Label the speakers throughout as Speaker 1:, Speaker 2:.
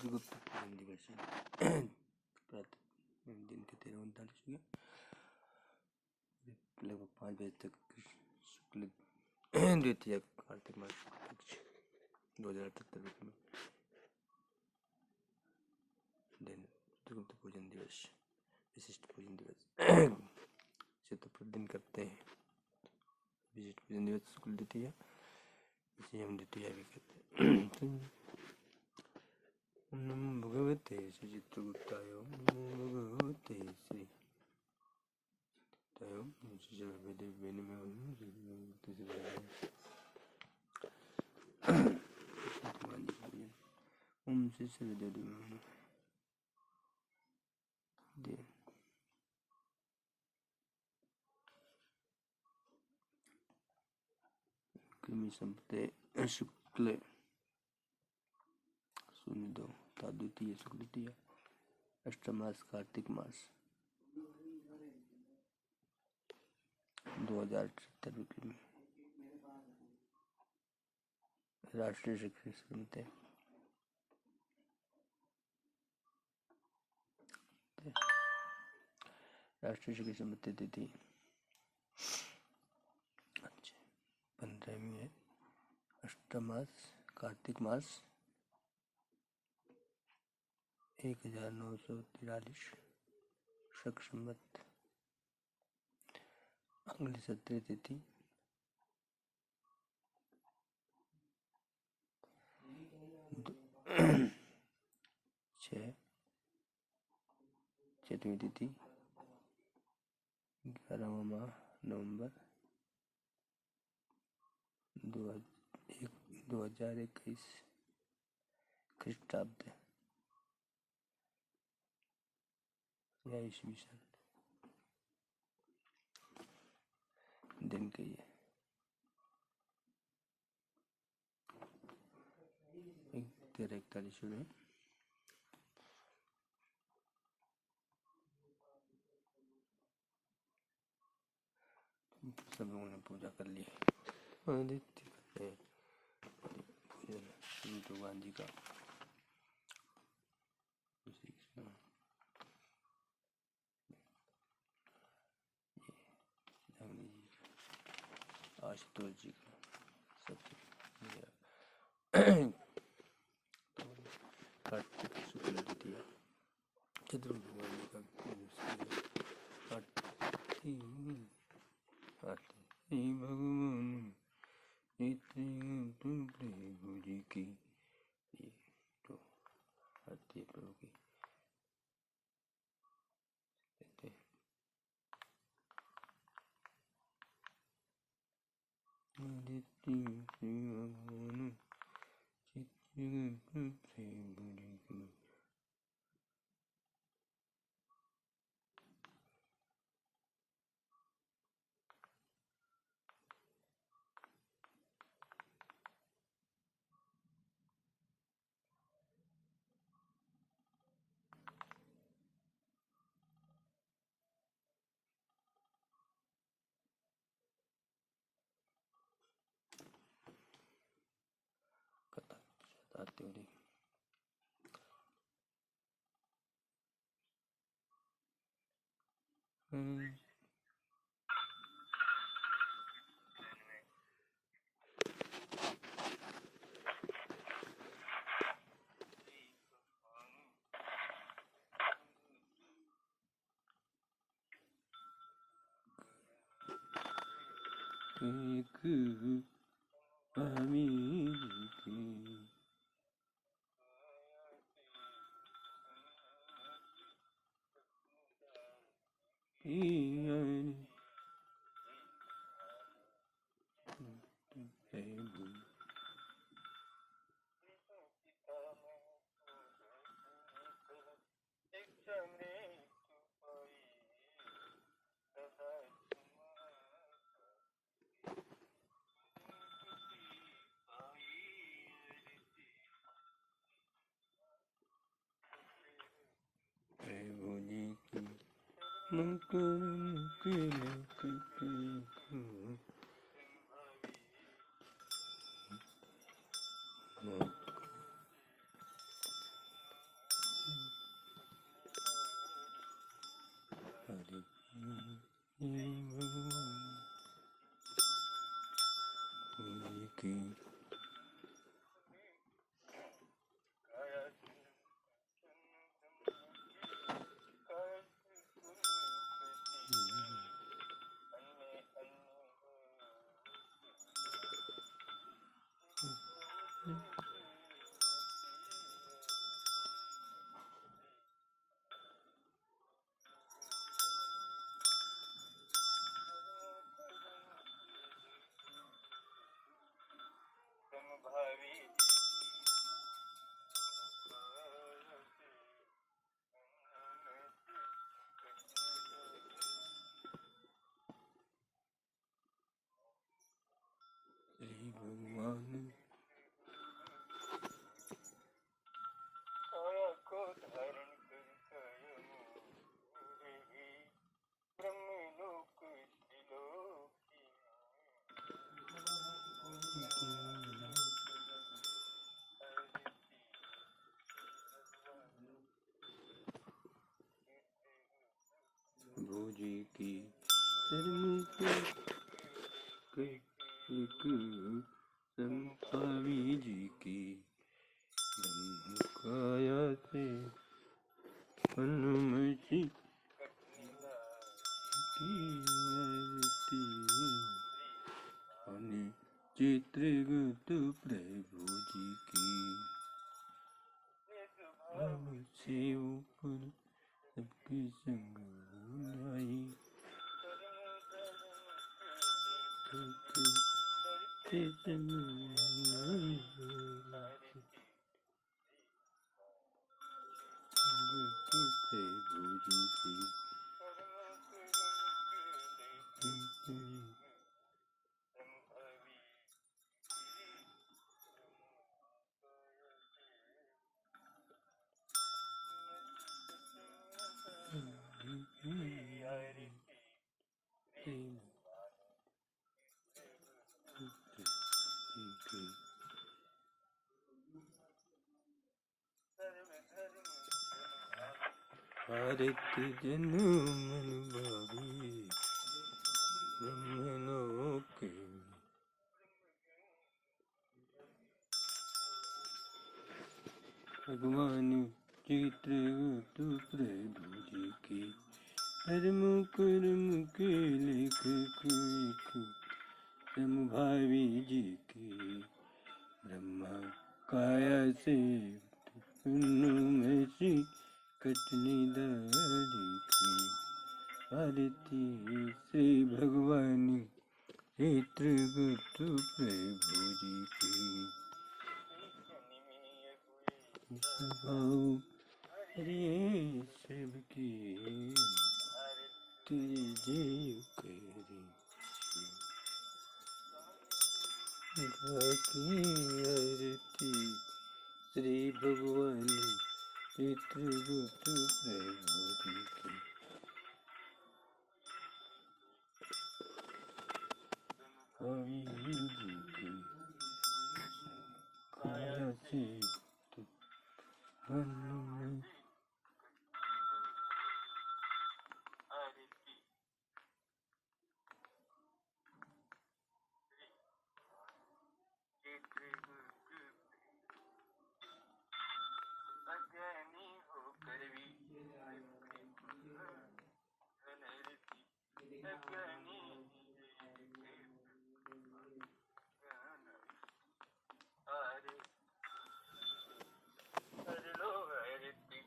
Speaker 1: गुप्त पूजन दिवस प्रातः दिन के 13:39 हो गया। लगभग 5 बजे तक शुक्ल द्वितीय कार्तिक मास 2078 में दिन गुप्त पूजन दिवस विशिष्ट पूजन दिवस से तो प्रतिदिन करते हैं। विशिष्ट पूजन दिवस शुक्ल द्वितीय, इसे हम द्वितीय भी कहते हैं। नमो भगवते श्री चित्रगुप्ताय, नमो भगवते श्री ओम श्री सर्वदेव कृमि संपते शुक्ल 02 द्वितीय शुक्ल द्वितीय अष्टमास कार्तिक मास 2078 में राष्ट्रीय शिक्षक समिति तिथि 15वीं है। अष्टमास कार्तिक मास 1943 शक संवत अगली 17 तिथि 6वीं तिथि 11वां माह नवंबर 2021 ख्रीष्टाब्द या ईस्वी सन दिन के ये 13:41 में सब लोगों ने पूजा कर ली। पूजन भगवान जी का आशुतोष जी का सबसे कार्तिक शुक्ल द्वितीय चतुर्थ भगवान जी का भगवान प्रभु जी की तो आरती प्रभु की आती हो रही। एक अमीर की ये भगवान की श्री भगवान
Speaker 2: को धारण कर ब्रह्मलोक
Speaker 1: भोजी की संभावी जी की ब्रह्म काया से अनुमति की आरती अनि चित्रगुप्त प्रभु जी की से ऊपर सबकी संग लाई प्रभु जी की भारत जन्म मन भावी ब्रह्मलोक भगवान चित्रगुप्त प्रभु जी की धर्म कर्म के लेखक समभावी जी की ब्रह्मा काया से में श्री कटनी दारी की आरती से भगवान चित्रगुप्त प्रभु जी की स्वभाव रे सबकी तेरे जय करे की आरती श्री भगवान चित्रगुप्त प्रभु जी की कवि जी की काया से मन में
Speaker 2: अज्ञानी होकर भी अज्ञानी हर लो हरती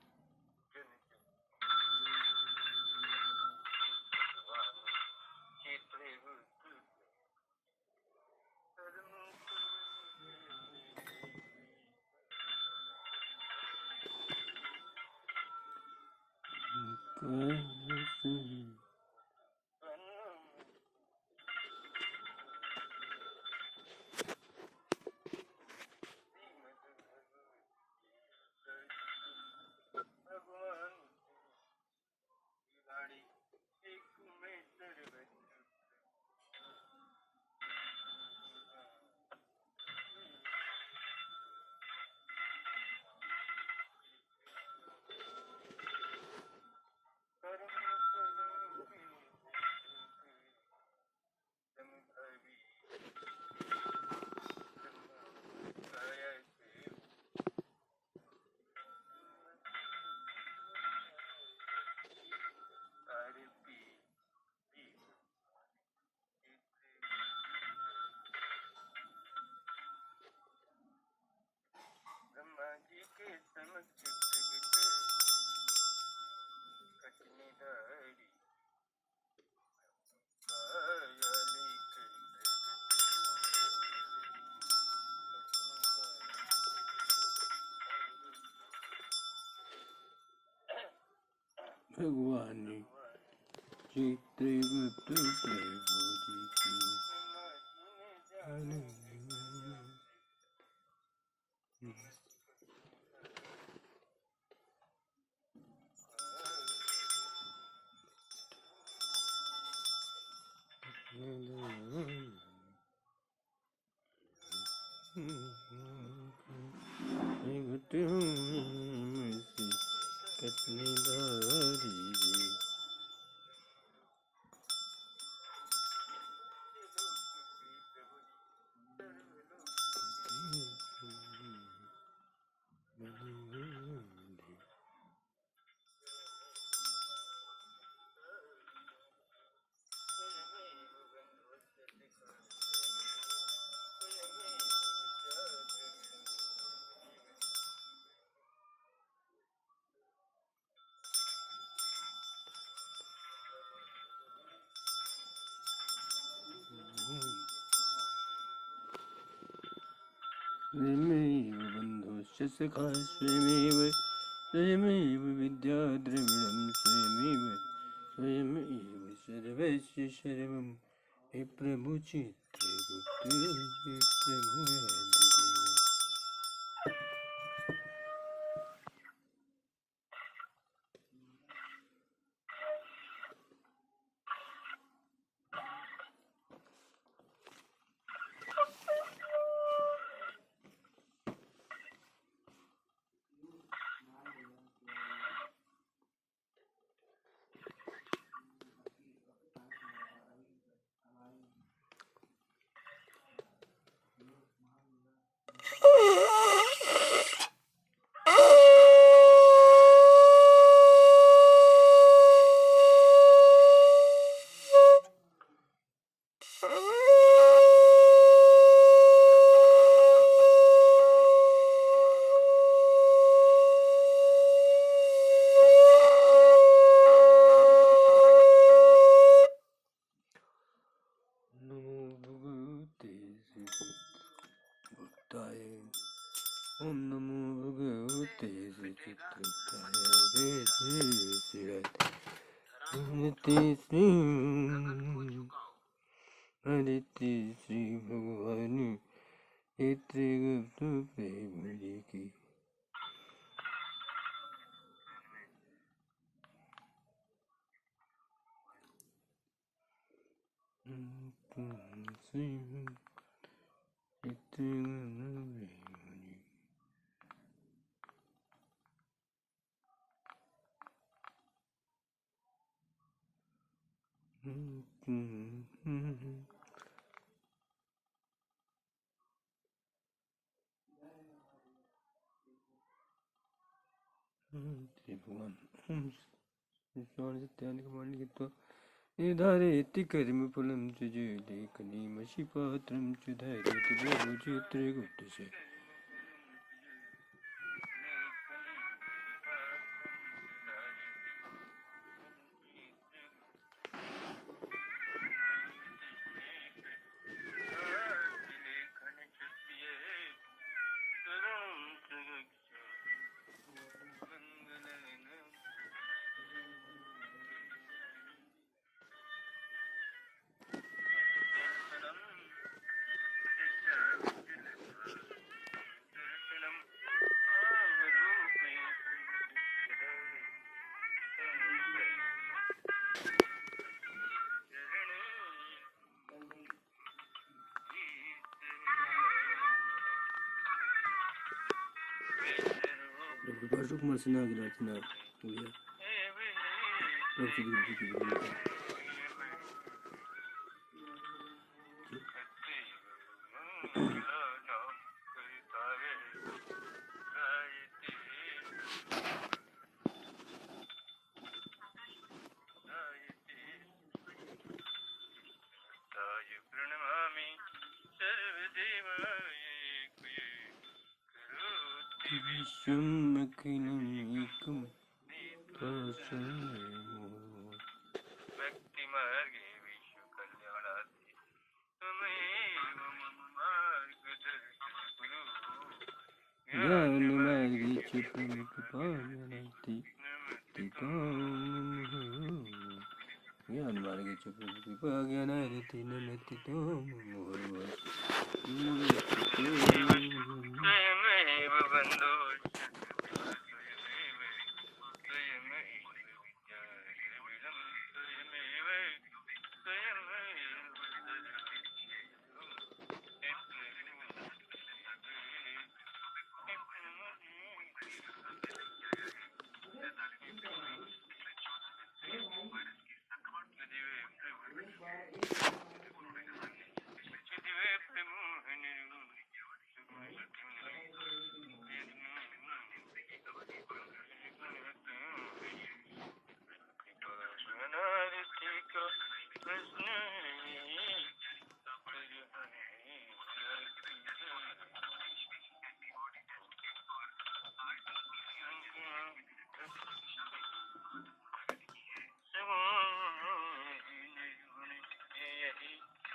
Speaker 2: भगवान गाड़ी एक में सरबत कर्म
Speaker 1: भगवान चित्रगुप्त प्रभु जी की कटनी दारी स्वयमेव बन्धुश्च सखा स्वयमेव विद्याद्रविणं स्वयमेव सर्वस्य सर्वं हे प्रभु चित्रगुप्त हे प्रभु आदिदेव। ओम नमो भगवते श्री चित्रगुप्ताय जय जय श्री आदित्य श्री भगवान चित्रगुप्त प्रभु जी की। निर्धारयति कर्मफलं च लेखनीमषिपात्रं च धारयति प्रभु चित्रगुप्तस्य। प्रकाश कुमार सिन्हा की रचना हुई है। विश्वमखिलमेकं व्यक्ति मार्गे विश्व कल्याणार्थी त्वमेव मम मार्गदर्शक गुरु ज्ञान मार्गे च प्रमुख पावनार्थी ज्ञान मार्ग कृपा ज्ञान रति नति
Speaker 2: स्वयमेव बन्धो स्वयमेव विद्यारविणं स्वयमेव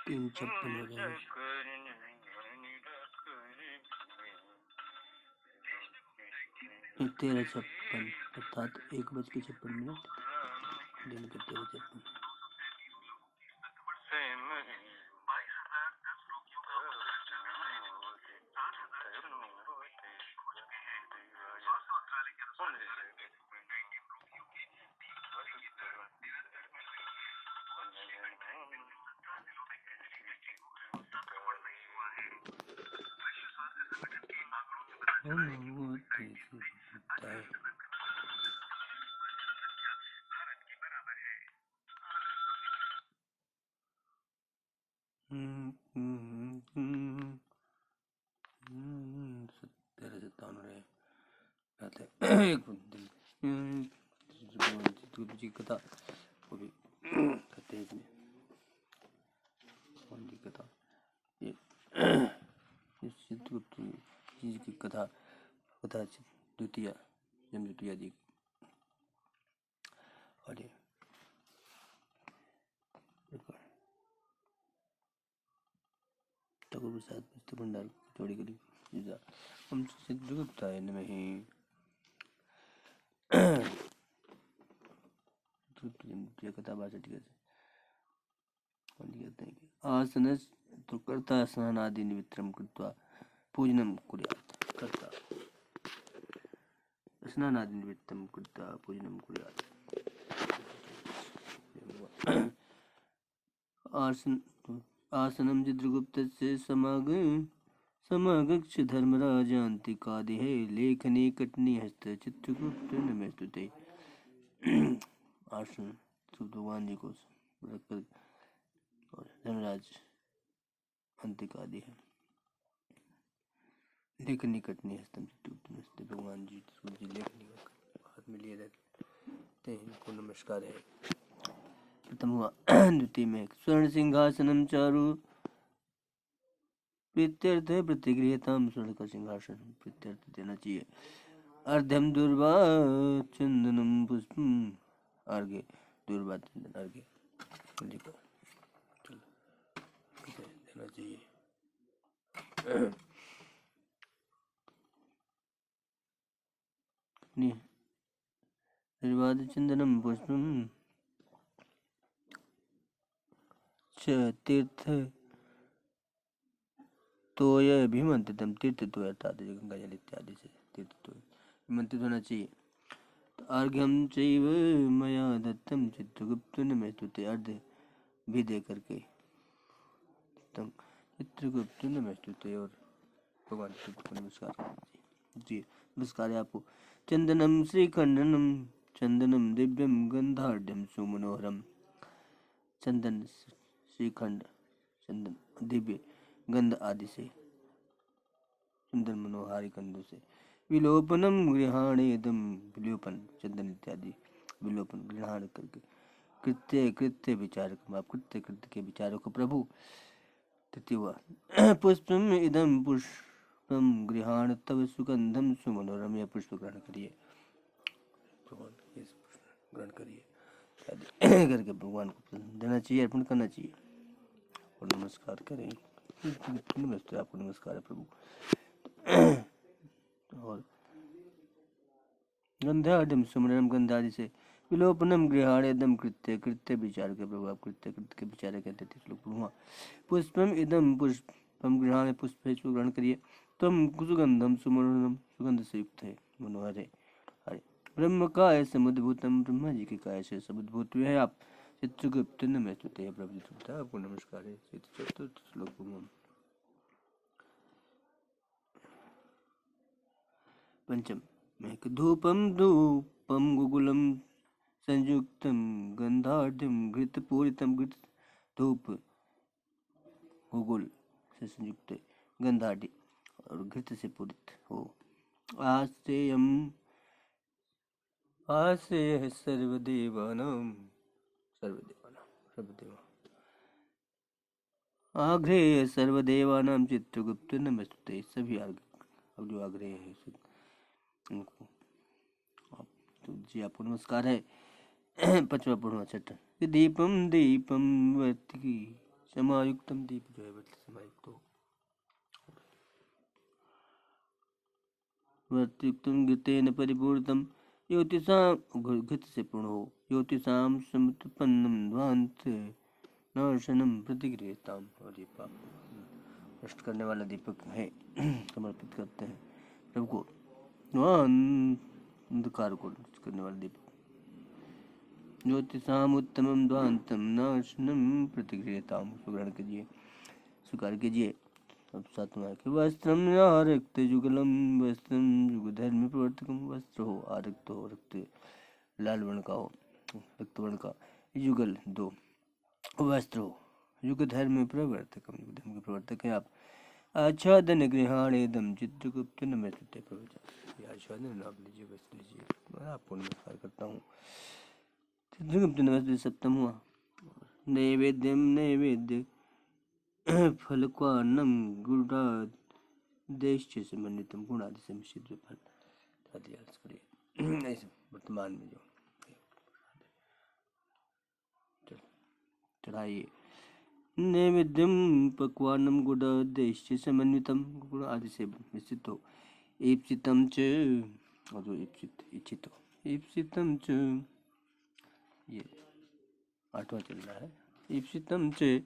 Speaker 1: तीन छप्पन हो गए। 13:56 अर्थात 1:56 दिन के 13:56। जी कथा वो भी कहते हैं इसमें जी कथा ये चित्रगुप्त जी की कथा कथा द्वितीय जमद्वितीय जी और ये ठाकुर प्रसाद पुस्तक भंडार जोड़ी करी हम चित्रगुप्त है इनमें ही कथा बासठ आसन तो कर्ता स्नानादि निमित्तं कृत्वा पूजनं कुर्यात् कर्ता स्नानादि निमित्तं कृत्वा पूजनं कुर्यात् आसनं चित्रगुप्तस्य समागच्छ धर्मराजान्तिकादिः लेखनी कटनी हस्त चित्रगुप्त नमस्तुते। आसन भगवान जी को रखकर और धर्मराज अंतिकादि है लेखनी कटनी हस्तम चित्रगुप्त नमस्ते। भगवान जी लेखनी हाथ में लिए रहते हैं इनको नमस्कार है। प्रथम हुआ द्वितीय में स्वर्ण सिंहासनम चारु प्रीत्यर्थ प्रतिगृहताम स्वर्ण का सिंहासन प्रीत्यर्थ देना चाहिए। अर्ध्यम दुर्वा चंदनम पुष्पम अर्घ्य दुर्वा चंदन अर्घ्य देना चाहिए। निर्वाद चंदनम पुष्पम च तीर्थ तोय अभिमंत्रितम तीर्थ तोय अर्थात गंगा जल इत्यादि से तीर्थ तोय मंत्रित होना चाहिए। अर्घ्यम चैव मया दत्तम चित्रगुप्त नमस्तुते अर्घ्य भी दे करके चित्रगुप्त नमस्तुते और भगवान को नमस्कार जी नमस्कार आपको। चंदनम श्रीखंडनम चंदनम दिव्यम गंधाढ़ सुमनोहरम चंदन श्रीखंड चंदन दिव्य गंध आदि से सुंदर मनोहारी कंदों से। विलोपनम गृहाणेदम विलोपन चंदन इत्यादि विलोपन गृहाण करके। कृत्य कृत्य विचारक आप कृत्य कृत्य के विचारक प्रभु। तृतीय पुष्पम इदम पुष्पम गृहाण तव सुगंधम सुमनोरम यह पुष्प ग्रहण करिए भगवान ग्रहण करिए करके भगवान को देना चाहिए अर्पण करना चाहिए और नमस्कार करें। नमस्ते आपको नमस्कार है प्रभु। और गंधाढ़ सुमरम गंधादि से विलोपनम गृहाणेदम कृत्य कृत्य विचार के प्रभाव कृत्य कृत्य के विचार कहते थे श्लोक हुआ। पुष्पम इदम पुष्पम गृहाण पुष्प इसको ग्रहण करिए। तम सुगंधम सुमरम सुगंध से युक्त है मनोहर है। हरे ब्रह्म काय समुद्भूतम ब्रह्मा जी के काय से समुद्भूत हुए हैं आप। चित्रगुप्त नमस्ते है प्रभु जी आपको नमस्कार है। चतुर्थ श्लोक हुआ। पंचम मेघधूपम धूपम गुगुलम संयुक्तम गंधाढ़ घृतपूरितम घृत धूप गुगुल से संयुक्त गंधाढ़ और घृत से पूरित हो। आस्तेयम आश्रय सर्वदेवानां सर्वदेवा आग्रेय सर्वदेवानां चित्रगुप्त नमस्ते। सभी अब जो आग्रेय है उनको जी आपको नमस्कार है। पचवा पूर्णवा छठ दीपम दीपम वर्तिकी समायुक्तम दीप जो है वर्त समायुक्त हो। वर्तिक्तम घृतेन परिपूर्णम ज्योतिषाम घृत से पूर्ण हो। ज्योतिषाम समुत्पन्नम ध्वांत नाशनम प्रतिगृहताम और दीपक नष्ट करने वाला दीपक है समर्पित करते हैं प्रभु को। अंधकार को नष्ट करने वाला दीपक ज्योतिषाम उत्तमम ध्वांतम नाशनम प्रतिगृहताम ग्रहण कीजिए स्वीकार कीजिए। अब सातवां के वस्त्रम आरक्त युगलम वस्त्रम युग धर्म प्रवर्तकम वस्त्र हो आरक्त हो रक्त लाल वर्ण का हो रक्त वर्ण का युगल दो वस्त्र हो युग धर्म प्रवर्तकम युग धर्म के प्रवर्तक हैं आप। आच्छादन गृहाणेदम चित्रगुप्त नमस्ते प्रभु आच्छादन नाम लीजिए वस्त्र लीजिए मैं आपको नमस्कार करता हूँ। चित्रगुप्त नमस्ते सप्तम हुआ। नैवेद्यम नैवेद्य फलक्वान्नम गुणाद देश समन्वितम गुणादि से मिश्रित फल आदि अर्थ करिए। ऐसे वर्तमान में जो चढ़ाइए। नैवेद्यम पक्वान्नम गुणादेश समन्वितम गुण आदि से मिश्रित हो। ईप्सितम च और जो ईप्सित इच्छित हो ईप्सितम च ये आठवां चल रहा है। ईप्सितम च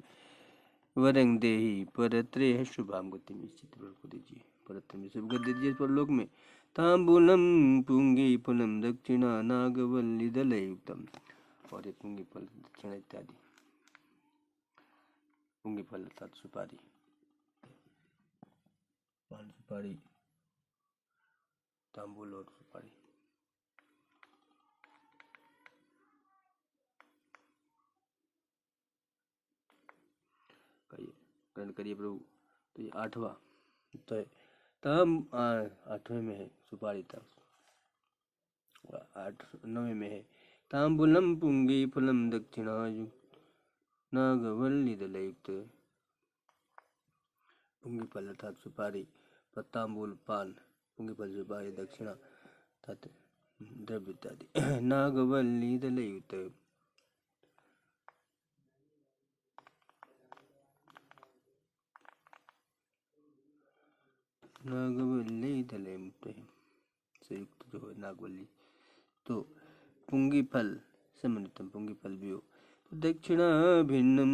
Speaker 1: वरंग देहि परत्रेह शुभाम गति निश्चित को दीजिए परत्र में शुभ गति दीजिए परलोक में। तांबूलम पुंगी फलम दक्षिणा नागवल्ली दलयुक्तम और ये पुंगी फल दक्षिणा इत्यादि पुंगी फल अर्थात सुपारी पान सुपारी तांबूल और सुपारी ग्रहण करिए प्रभु। तो ये आठवां तो है तम आठवें में है सुपारी तक 9वें में है तांबूलम पुंगी फलम दक्षिणा नागवल्ली दलयुक्त पुंगी फल अर्थात सुपारी तांबूल पान पुंगी फल सुपारी दक्षिणा अर्थात द्रव्य इत्यादि नागवल्ली दलयुक्त नागवल्ली दलयुक्त से युक्त जो है नागवल्ली तो पुंगी फल समन्वितम पुंगी फल भी हो। तो दक्षिणा भिन्नम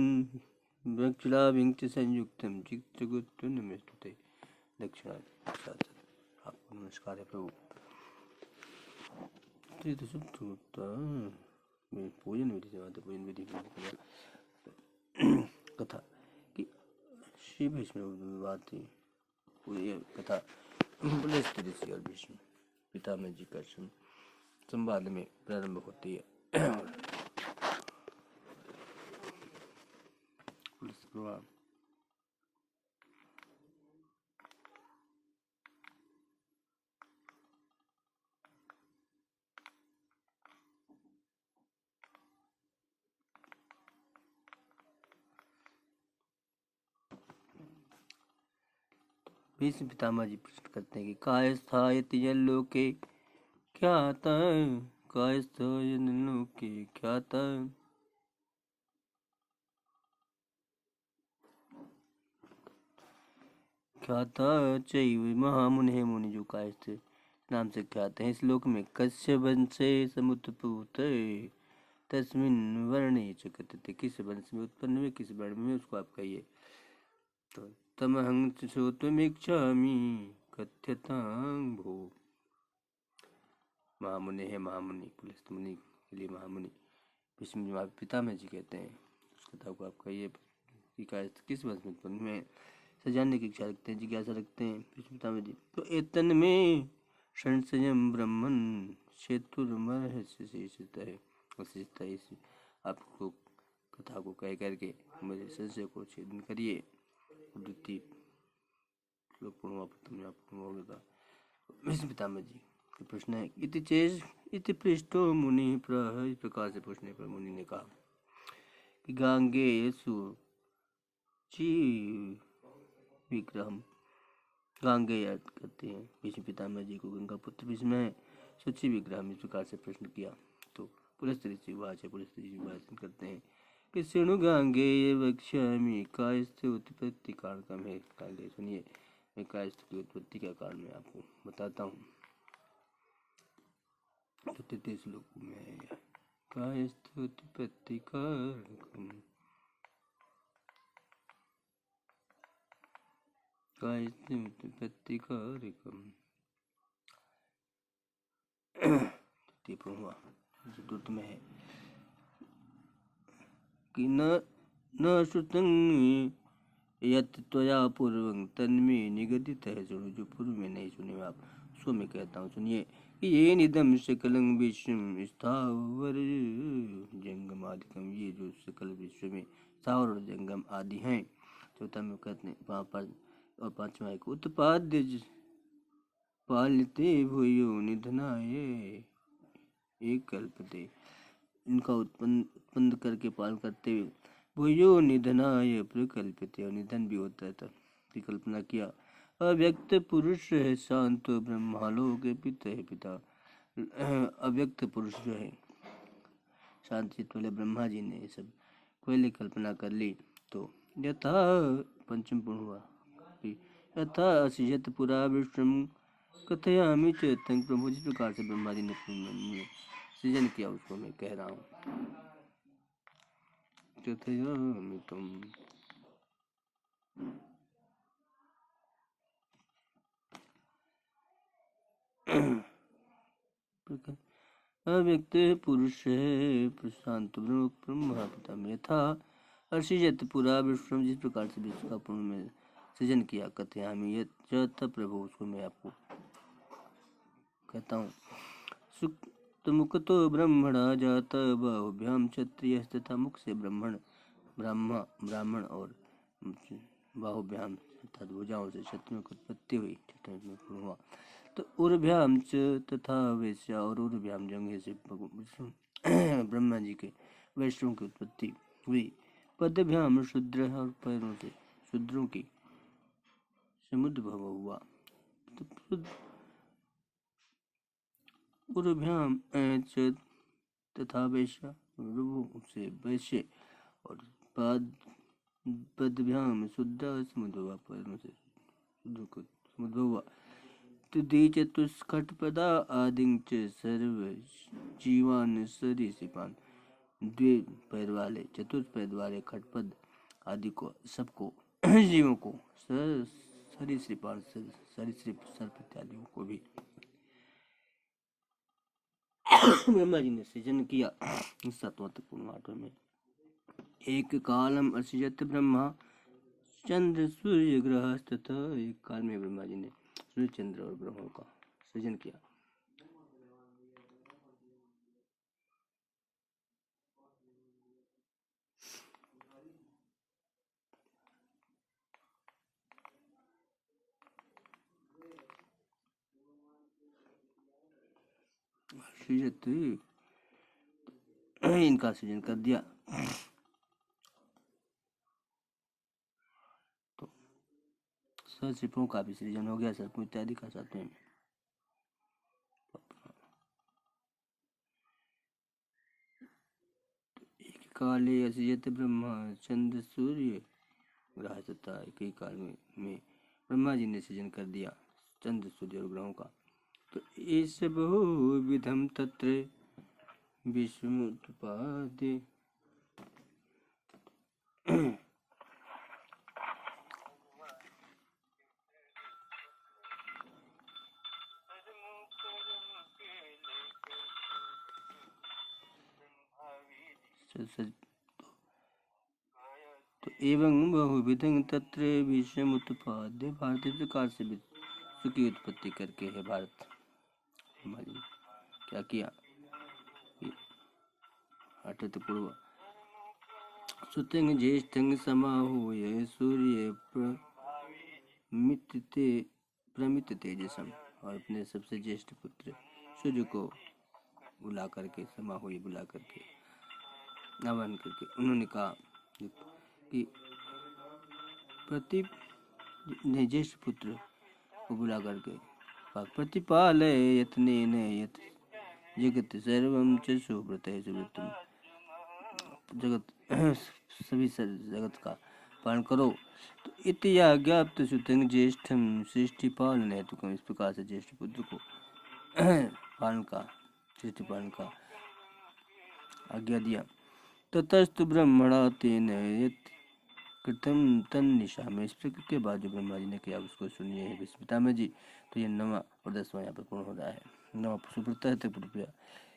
Speaker 1: दक्षिणाभिंच संयुक्तम चित्रगुप्त नमस्ते दक्षिणा आपको नमस्कार है प्रभु। तो सब होता पूजन विधि से बात पूजन विधि कथा कि श्री भीष्म बात थी ये कथा बलिष्ठ ऋषि और भीष्म पितामह जी का संवाद में प्रारंभ होती है। भीष्म पितामह जी प्रश्न करते हैं कि काय स्थायति लोके क्या आता काय स्थाय लोके क्या आता ख्याता चैव महामुनि मुनि जो कायस्थ नाम से ख्यात है। इस लोक में कश्यप वंशे समुत्पूत तस्मिन् वर्णे च कथ्यते। किस वंश में उत्पन्न हुए, किस वर्ण में, उसको आप कहिए। तो तमहं श्रोतुमिच्छामि कथ्यतां भो। महामुनि है, महामुनि पुलस्त मुनि के लिए महामुनि भीष्म पितामह जी कहते हैं। उस कथा को आप कहिए कि किस वंश में उत्पन्न हुए, सजाने की इच्छा रखते हैं, जिज्ञासा रखते हैं भीष्म पितामह जी। तो एतन में संशयम ब्रह्मन क्षेत्रमर्हसित है। इस आपको कथा को कह करके मेरे संशय को छेदन करिए। द्वितीय श्लोक होगा। भीष्म पितामह जी के प्रश्न है। इति चेज इति पृष्ठो मुनि प्रह। इस प्रकार से पूछने पर मुनि ने कहा कि गांगेयसु ची विक्रम। गांगे याद करते हैं भीष्म पितामह जी को, गंगा पुत्र भीष्म है, सुचि विग्रह। इस प्रकार से प्रश्न किया तो पुलस्त्य ऋषि भाषण करते हैं कि शृणु गांगेय वक्ष्यामि कायस्थ उत्पत्ति कारणकम है। गांगे सुनिए, मैं कायस्थ की उत्पत्ति का कारण मैं आपको बताता हूँ। तो 33 श्लोक में कायस्थ उत्पत्ति कारणकम कायस्थ उत्पत्ति कारणकम चतुर्थ में है कि न श्रुतं यत् त्वया पूर्वं तन्मे निगदितः। सुनो, जो पूर्व में नहीं सुने आप सो मैं कहता हूँ, सुनिए कि ये निदम सकलं विश्वम स्थावर जंगम आदिकम। ये जो सकल विश्व में स्थावर और जंगम आदि हैं। चौथा में कहते हैं और पांचवा एक उत्पाद्य पालते भूयो निधनाय एक कल्पते। इनका उत्पन्न करके पालन करते हुए भूयो निधनाय प्रकल्पित, और निधन भी होता है तब की कल्पना किया। अव्यक्त पुरुष है शांत ब्रह्मालोक पिता है पिता। अव्यक्त पुरुष जो है शांत चित्त वाले ब्रह्मा जी ने सब पहले कल्पना कर ली। तो यथा पंचम पूर्ण हुआ यथा असिजत पुरा विश्वम कथयामि चेतन प्रभु। जिस प्रकार से ब्रह्मा जी ने सृजन किया उसको मैं कह रहा हूँ। कथयामि तुम अव्यक्त पुरुष है प्रशांत ब्रह्मा पिता में था अर्षिजत पुरा विश्वम। जिस प्रकार से विश्व का पूर्ण में सृजन किया कथयामि यत् प्रभु, उसको मैं आपको कहता हूँ। सुक्त तो ब्रह्मणा जात बाहुभ्याम क्षत्रिय तथा मुख से ब्राह्मण और बाहुभ्याम अर्थात भुजाओं से क्षत्रियों की उत्पत्ति हुई। हुआ तो उर्भ्याम च तथा वैश्या और उर्भ्याम जंघे से ब्रह्मा जी के वैश्यों की उत्पत्ति हुई। पदभ्याम शूद्र और पैरों से शूद्रों की समुद्भव हुआ। तो उर्भ्याम तथा वैश्या से वैश्य और पदभ्याम शुद्ध समुद्भव पैरों से शूद्र को समुद्भव हुआ। चतुष्खटपदा आदिंच सर्व जीवान सरीसृपान। द्वे पैर वाले चतुर्थ पैर वाले खटपद आदि को सबको जीवों को सरीसृपान सरीसृप सर्प इत्यादियों को भी ब्रह्मा जी ने सृजन किया। सातवां पूर्ण में एक कालम असृजत ब्रह्मा चंद्र सूर्य ग्रह तथा। एक काल में ब्रह्मा जी ने सूर्य चंद्र और ग्रहों का सृजन किया। इनका सृजन कर दिया। तो सरीसृपों का भी सृजन हो गया, सर्पों इत्यादि का सातवें में। एक काले असृजत ब्रह्मा चंद्र सूर्य ग्रह तथा एक ही काल में ब्रह्मा जी ने सृजन कर दिया चंद्र सूर्य और ग्रहों का। तो इस बहुविधम तत्र विषमुत्पाद्य तो एवं बहुविधं तत्र विषमुत्पाद्य भारत इस प्रकार से विश्व की उत्पत्ति करके है। भारत हमारी क्या किया? अठत पूर्व सुतंग ज्येष्ठंग समाहूय सूर्य प्रमित तेजसम, और अपने सबसे ज्येष्ठ पुत्र सूर्य को बुला करके समाहूय बुला करके आह्वान करके उन्होंने कहा कि ज्येष्ठ पुत्र को बुला करके प्रतिपालय यत्नेन यत् जगत सर्वं च सुब्रतः सुब्रतम, जगत सभी जगत का पालन करो। तो इत्या ज्ञाप्त सुतं ज्येष्ठम सृष्टि पालन हेतुकम, इस प्रकार से ज्येष्ठ पुत्र को पालन का सृष्टि पालन का आज्ञा दिया। ततस्तु ब्रह्मणा तेन यत् कृतम तन्निशा में, इस के बाद जो ब्रह्मा जी ने किया उसको सुनिए है पितामह जी। तो ये 9वां और 10वां यहाँ पर पूर्ण हो रहा है। 9वां सुब्रतः तक कृपया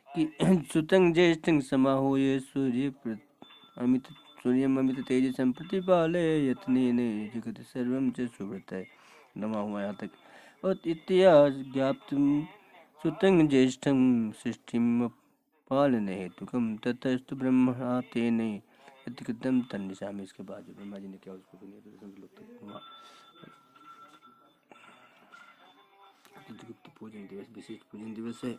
Speaker 1: कि सुतं ज्येष्ठं समाहूय सूर्यम अमित तेजसं प्रतिपालय यत्नेन जगत सर्वं च सुब्रतः, 9वां हुआ यहाँ तक। और इत्या ज्ञाप्तुं सुतं ज्येष्ठं सृष्टिं पालन हेतुकं ततस्तु ब्रह्मणा तेन यत् कृतं तन्निशा में, इसके बाद जो ब्रह्मा जी ने किया उसको सुनिए। तो गुप्त पूजन दिवस विशिष्ट पूजन दिवस है।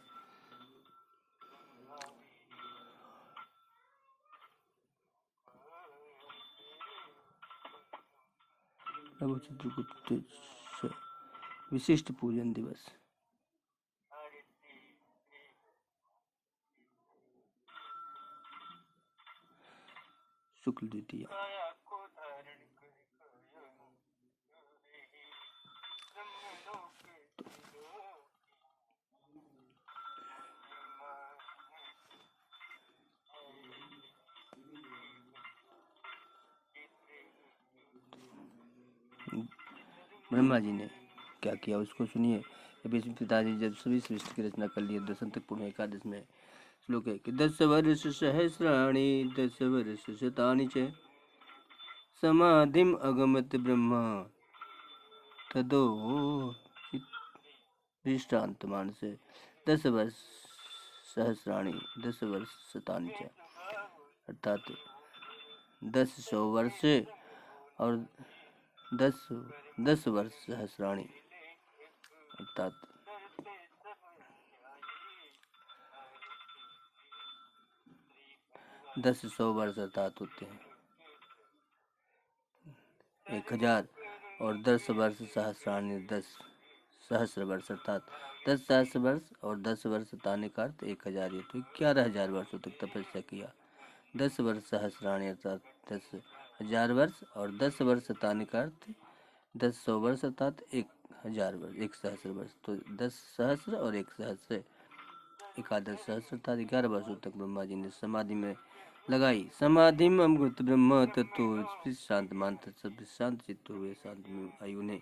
Speaker 1: अब चित्रगुप्त विशिष्ट पूजन दिवस शुक्ल द्वितीया। ब्रह्मा जी ने क्या किया उसको सुनिए। पिताजी जब सभी सृष्टि की रचना कर लिए, दशम तक पूर्ण एकादश में श्लोक है कि 10 वर्ष सहस्राणि 10 वर्ष शतानि च समाधिम अगमत ब्रह्मा तदो दृष्टांत मानस, 10 वर्ष सहस्राणि 10 वर्ष शतानि च, अर्थात 10 वर्ष और 10 वर्ष सहस्राणि, अर्थात 10 वर्ष अर्थात होते हैं 1000, और 10 वर्ष सहस्राणि 10 सहस्र वर्ष, अर्थात 10 सहस्र वर्ष और 10 वर्ष ताने का अर्थ 1000, ये तो 11,000 वर्षों तक तपस्या किया। 10 वर्ष सहस्राणि अर्थात 10,000 वर्ष, और 10 वर्ष ताने का अर्थ 10 वर्ष अर्थात 1000 वर्ष, 1 सहस्र वर्ष। तो 10 सहस्र और 1 सहस्र, 11 सहस्र अर्थात 11 वर्षों तक ब्रह्मा जी ने समाधि में लगाई। समाधि में अमृत ब्रह्म तत्व शांत मान, सब शांत चित्त हुए, शांत आयु ने।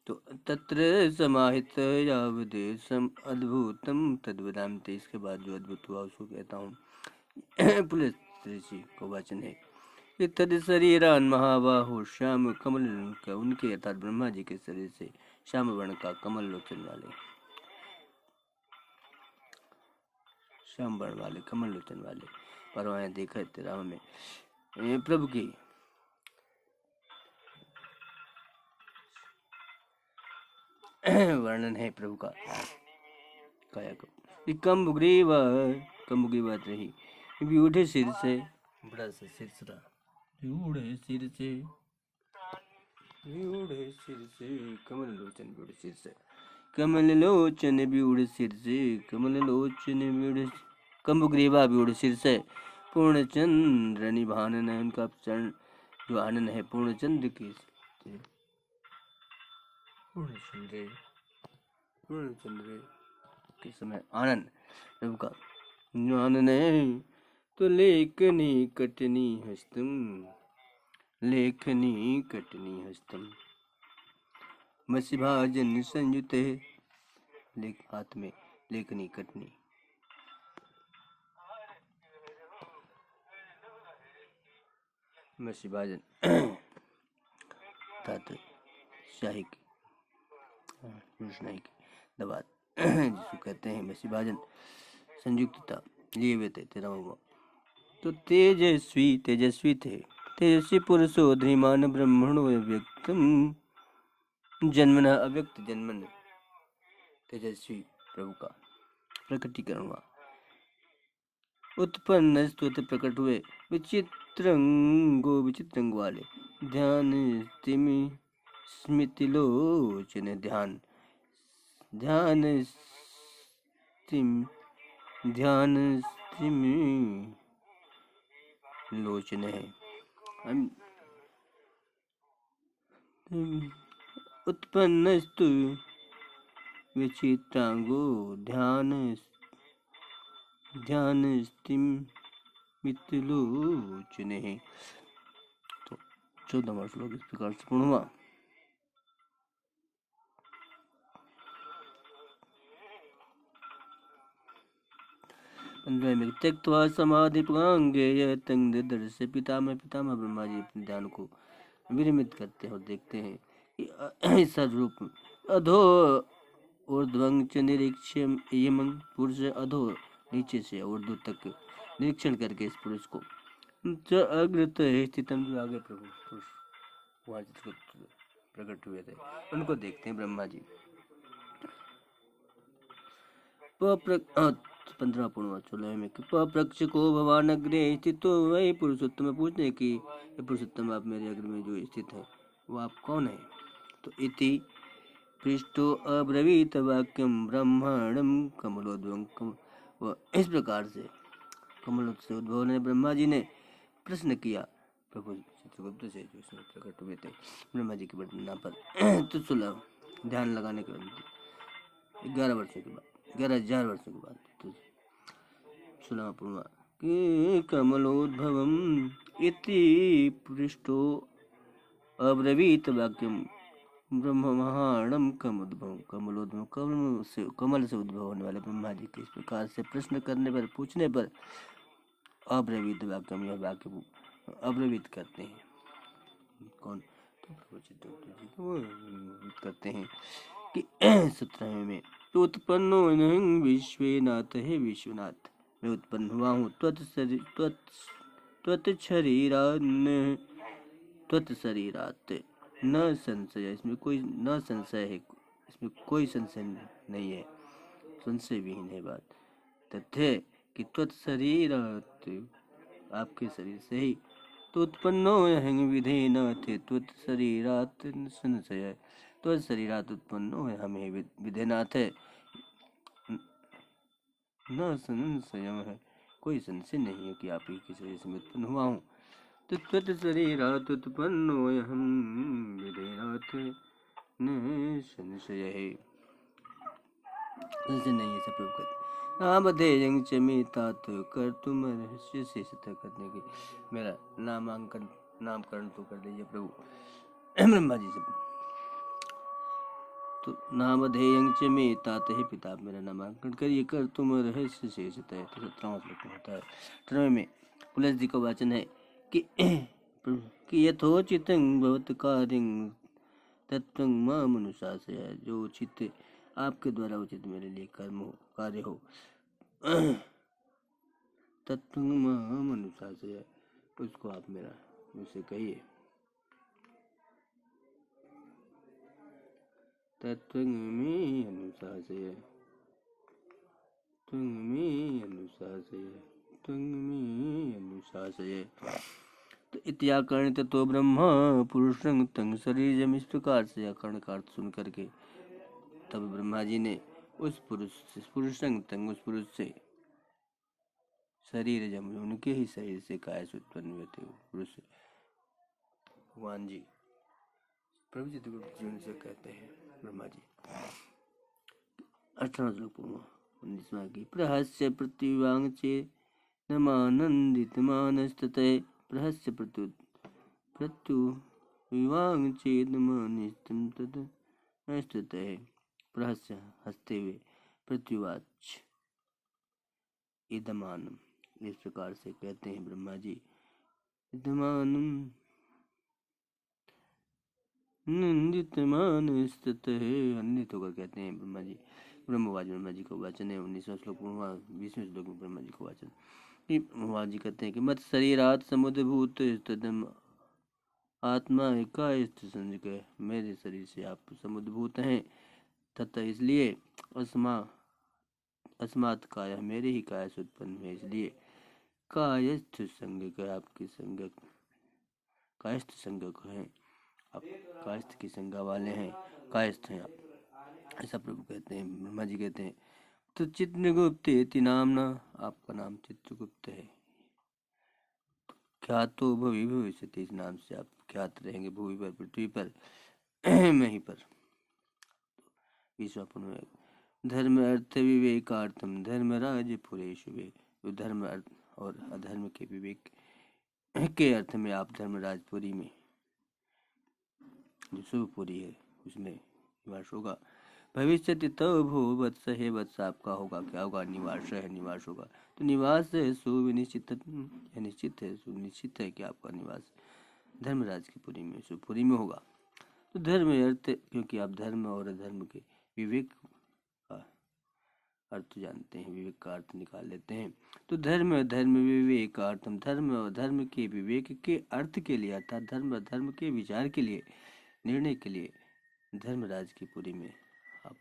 Speaker 1: तो तत्र समाहित यावदेशम अद्भुतम तद्वदामते, इसके बाद जो अद्भुत हुआ उसको कहता हूँ। पुलिस ऋषि को वचन है तद शरीरान महाबाहु श्याम कमल, उनके अर्थात ब्रह्मा जी के शरीर से श्याम वर्ण का कमल लोचन वाले, श्याम वर्ण वाले कमल लोचन वाले परवाए देखा राम में प्रभु की वर्णन है प्रभु का काया को। कम्बुग्रीवा रही व्यूढ़े सिर से, बड़ा सा सिरसरा, व्यूढ़े सिर से कमल लोचन, व्यूढ़ सिर से कमल लोचन, व्यूढ़ सिर से कमल लोचन, व्यूढ़ कम्बुग्रीवा व्यूढ़ सिर से पूर्णचंद्र निभानन है, उनका चरण जो आनंद है पूर्णचंद्र के पूर्णचंद्र के समय आनंद प्रभु का ज्ञान तो लेखनी कटनी हस्तम, लेखनी कटनी हस्तम, मसीभाजन संयुत है, लेख हाथ में लेखनी कटनी, मसीभाजन तात शाही की रोशनाई की दबात जिसको कहते हैं मसीभाजन संयुक्तता लिए हुए थे। 13वां तो तेजस्वी तेजस्वी थे, तेजस्वी पुरुषो धीमान ब्रह्मणो व्यक्तम, जन्मन अव्यक्त जन्मन तेजस्वी प्रभु का प्रकटीकरण हुआ। उत्पन्न स्तुति प्रकट हुए, विचित्रंगो विचित्रंग वाले, ध्यान तिमि स्मृति लोचन, ध्यान ध्यान ध्यान लोचन है। उत्पन्नस्तु विचित्रांगो ध्यान मितलोचन है। तो 14वां श्लोक इस प्रकार से पूर्ण हुआ। में त्यक्त्वा समाधि प्रांगे तंग दर्श पितामह ब्रह्मा जी अपने ध्यान को विरमित करते हैं और देखते हैं कि स्वरूप अधो ऊर्ध्वं च निरीक्ष्य यमं, पुरुष अधो नीचे से ऊर्ध्व तक निरीक्षण करके इस पुरुष को च अग्रत स्थितम, जो आगे प्रभु पुरुष वहाँ प्रकट हुए थे उनको देखते हैं ब्रह्मा जी। 15 पूर्ण 16 में प्रक्ष को भगवान अग्रे स्थित, तो वही पुरुषोत्तम पूछने की पुरुषोत्तम आप मेरे अग्र में जो स्थित है वो आप कौन है। तो इति पृष्ठो अब्रवीत वाक्यम ब्रह्मांडम कमलोद्भवम, इस प्रकार से कमल से उद्भव ने ब्रह्मा जी ने प्रश्न किया प्रभु चित्रगुप्त से, जो इसमें प्रकट हुए थे ब्रह्मा जी के वर्णना पर। तो 16 ध्यान लगाने के बाद 11 वर्षों के बाद 11,000 वर्षों के बाद तो 16वां पूर्णा कि कमलोद्भवम इति पृष्ठो अब्रवीत वाक्यम ब्रह्मांडम कमोद्भवम, कमलोद्भव कमल से उद्भव होने वाले ब्रह्मा जी के इस प्रकार से प्रश्न करने पर पूछने पर अब्रवीत वाक्यम, यह वाक्य अब्रवीत करते हैं। कौन? तो प्रभु चित्रगुप्त जी को करते हैं कि 17वें में तो उत्पन्नो विश्वनाथ है, विश्वनाथ मैं उत्पन्न हुआ हूँ त्वत् शरीरात न संशय, इसमें कोई न संशय है, इसमें कोई संशय नहीं है, संशय विहीन है बात। तथ्य कि त्वत् शरीरात आपके शरीर से ही, तो उत्पन्नो विधे न थे त्वत् शरीरात संशय, त्वत् शरीरात उत्पन्नो है हमें विधेनाथ है, न संशय है, कोई संशय नहीं है कि आप ही के शरीर से उत्पन्न हुआ हूँ। तो त्वत् शरीरात उत्पन्नो हम विधेनाथ न संशय है, संशय नहीं है। सब प्रभु कहते नामधेयं च मे तात कर्तुम रहस्य शेषतः, करने की मेरा नामकरण तो कर दीजिए प्रभु ब्रह्मा जी से। तो नामधेयं च मे तात है पिता, मेरा नामांकन करिए, कर तुम रहस्य शेषतः। तो 17वां श्लोक होता है। 18वें में पुलस जी का वचन है कि यथोचितं भवत कार्यं तत्वं माम अनुशासय, जो उचित आपके द्वारा उचित मेरे लिए कर्म हो, कार्य हो, तत्वं माम अनुशासय, उसको आप मेरा मुझसे कहिए। तत्वं मे अनुशासय, त्वं मे अनुशासय, त्वं मे अनुशासय। तो इत्याकरण तो ब्रह्मा पुरुषं तंग शरीरम, इस प्रकार से अकर्ण का अर्थ सुन करके तब ब्रह्मा जी ने उस पुरुषं तंग, उस पुरुष से शरीर जम, उनके ही शरीर से काय से उत्पन्न हुए थे पुरुष भगवान जी प्रभु जी से कहते हैं ब्रह्मा जी। 18वां श्लोक पूर्ण। 19वां की प्रहस्य प्रत्युवांग चेदमानंदितमानस्ततः प्रहस्य प्रत्युवांग चेदमानस्ततः प्रहस्य हंसते हुए प्रत्युवाच इदमानम इस प्रकार से कहते हैं ब्रह्मा जी। इदमानम नंदितमानस्ततः अन्वित होकर कहते हैं ब्रह्मा जी। ब्रह्मवाच ब्रह्मा जी को वाचन है 19वां श्लोक 20वें श्लोक में ब्रह्मा जी को वाचन। ब्रह्मा जी कहते हैं कि मत शरीरात समुद्भूत तदम आत्मा एकायस्थ संजय, मेरे शरीर से आप समुद्भूत हैं तथा इसलिए अस्मात् काया मेरे ही काया से उत्पन्न है, इसलिए कायस्थ संज्ञक आपकी संज्ञक कायस्थ संज्ञक हैं, आप कायस्थ की संज्ञा वाले हैं, कायस्थ हैं आप, ऐसा प्रभु कहते हैं। ब्रह्मा जी कहते हैं तो चित्रगुप्त इति नामना, आपका नाम चित्रगुप्त है। ख्यातो भवि भविष्यति, इस नाम से आप ख्यात रहेंगे भूमि पर पृथ्वी पर मही पर। 20वां पुनः धर्म अर्थ विवेकार्थम धर्मराज पुरेषु वे, धर्म अर्थ और अधर्म के विवेक के अर्थ में आप धर्मराजपुरी में जो शुभपुरी है उसमें निवास होगा। भविष्य तव भो वत्स, है वत्स आपका होगा क्या होगा, निवास है, निवास होगा। तो निवास है सुनिश्चित, निश्चित है सुनिश्चित है कि आपका निवास धर्मराज की पुरी में शुभपुरी में होगा। तो धर्म अर्थ, क्योंकि आप धर्म और अधर्म के विवेक का अर्थ जानते हैं, विवेक का अर्थ निकाल लेते हैं। तो धर्म धर्म विवेकार्थम, धर्म और धर्म के विवेक के अर्थ के लिए अर्थात धर्म और धर्म के विचार के लिए, निर्णय के लिए धर्मराज की पुरी में आप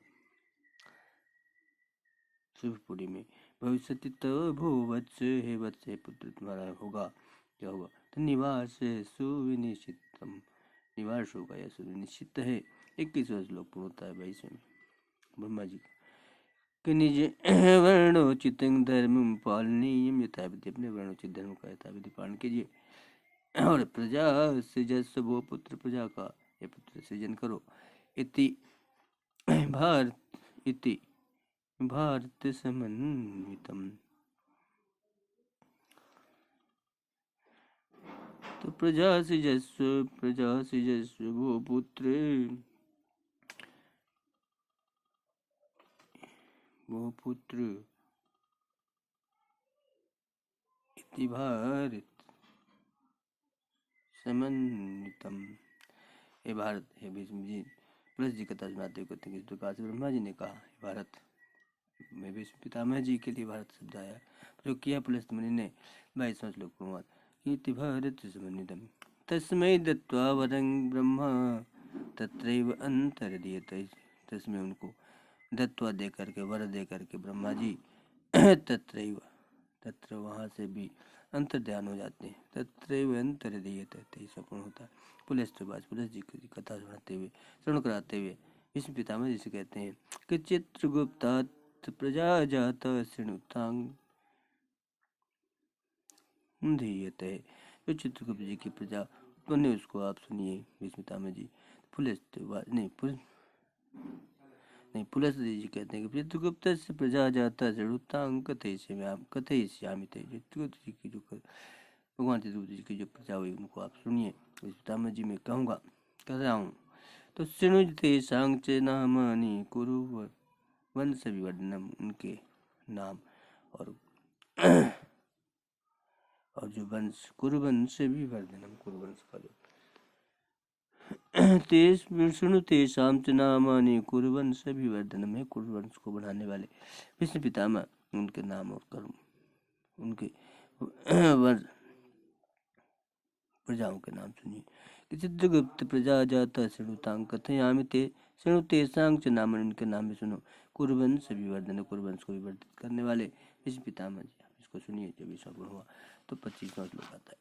Speaker 1: शुभपुरी में। भविष्य तो भो वत्स, हे वत्स हे पुत्र तुम्हारा होगा क्या होगा। तो निवास सुनिश्चितम, निवास होगा या सुनिश्चित है। 21वां श्लोक पूर्ण होता है 22वें में ब्रह्मा जी कि निज वर्णोचित धर्म पालनीय यथाविधि, अपने वर्णोचित धर्म का यथाविधि पालन कीजिए। और प्रजा सृजस्व, वो पुत्र प्रजा का ये पुत्र सृजन करो। इति भारत समन्वितम, तो प्रजा सृजस्व वो पुत्र इति भारत समन्वितम, हे भारत, हे भीष्म जी प्लस जी कथा सुनाते हुए कहते हैं, इस प्रकार से ब्रह्मा जी ने कहा भारत में भीष्म पितामह जी के लिए भारत शब्द आया, प्रयोग किया प्लस मुनि ने। 22वां श्लोक प्रमाण इति भारत समन्वितम तस्मै दत्वा वरं ब्रह्मा तत्रैव अंतर्दीयत, तस्मै उनको दत्वा दे करके वर दे करके ब्रह्मा जी तत्रैव, तत्र वहाँ से भी अंतर ध्यान हो जाते हैं, तत्रैव अंतर्दीयत, तेईस पूर्ण होता है। पुलस जी की कथा सुनाते हुए श्रवण कराते हुए भीष्म पितामह जी से कहते हैं कि चित्रगुप्तात् प्रजा जाता शृणुतांग धीयते, जो चित्रगुप्त जी की प्रजा उत्पन्न है उसको आप सुनिए भीष्म पितामह जी। पुलस जी कहते हैं कि चित्रगुप्त से प्रजा जाता शृणुतांग कथयिष्यामि ते, चित्रगुप्त जी की जो भगवान चित्रगुप्त जी की जो प्रजा हुई उनको आप सुनिए, भीष्म पितामह जी मैं कहूँगा कर रहा हूँ। तो शृणुज तेषां च नामानि कुरु वंश विवर्धनम, उनके नाम और जो वंश कुरुवंश भी वर्धनम, कुरुवंश का जो शृणु तेषां च नामानि कुरुवंश भी वर्धनम है, कुरुवंश को बढ़ाने वाले भीष्म पितामह, उनके नाम और कर्म उनके प्रजाओं के नाम सुनिए। चित्रगुप्त प्रजा जाता शृणुतां कथयामि ते, शृणु तेषां च नामानि, उनके नाम भी सुनो। कुरुवंश विवर्धन, कुरुवंश को विवर्धित करने वाले भीष्म पितामह जी, आप इसको सुनिए। जब इसका गुण हुआ तो 25वां श्लोक आता है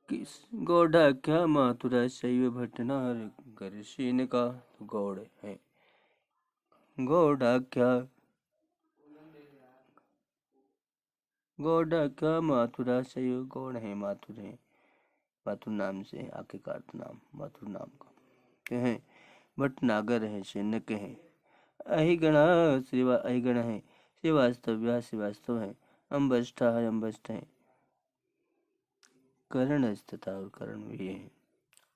Speaker 1: कि गौडाख्या मातुरा शैव भट्टनार गर्षीन का, तो गौड़ है गौडाख्या माथुरा शैव, गौड़ है माथुर है, माथुर नाम से आके का अर्थ नाम, माथुर नाम का हैं। भट्टनागर है, शैनक है, अहिगण अहिगण है, श्रीवास्तव्य श्रीवास्तव है, अम्बष्ठ अम्बष्ठ है, कर्ण तथा और कर्ण भी है,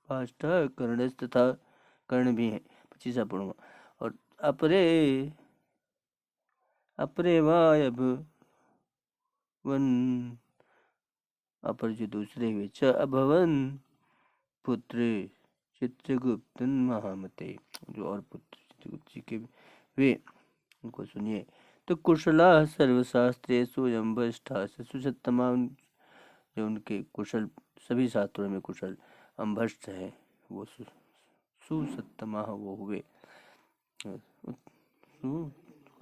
Speaker 1: पाष्ठ कर्ण तथा कर्ण भी है। 25 पूर्ण। और अपरे अपरे वायभ वन, अपर जो दूसरे हुए, च अभवन पुत्र चित्रगुप्त महामते, जो और पुत्र चित्रगुप्त जी के वे, उनको सुनिए। तो कुशला सर्वशास्त्रेषु अम्बष्ठासु सुसत्तमा, जो उनके कुशल सभी शास्त्रों में कुशल अम्भष्ट है वो सुसत्तमा वो हुए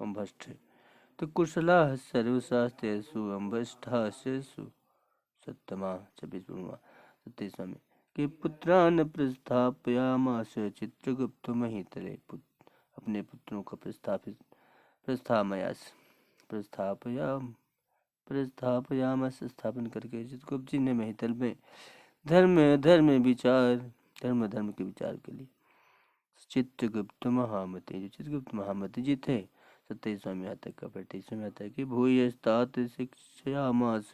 Speaker 1: अम्भष्ट है। तो कुशला सर्वशास्त्रेषु अम्भष्ठासु सत्तमा 26 27 में कि पुत्रान प्रस्थापयामास चित्रगुप्त महितले, अपने पुत्रों को प्रस्थापयामास स्थापन करके चित्रगुप्त जी ने महितल में धर्म के विचार के लिए चित्रगुप्त महामती, जो चित्रगुप्त महामती जी थे। 27 में आता है, 28 में आता है कि भूयस्तात शिक्षयामास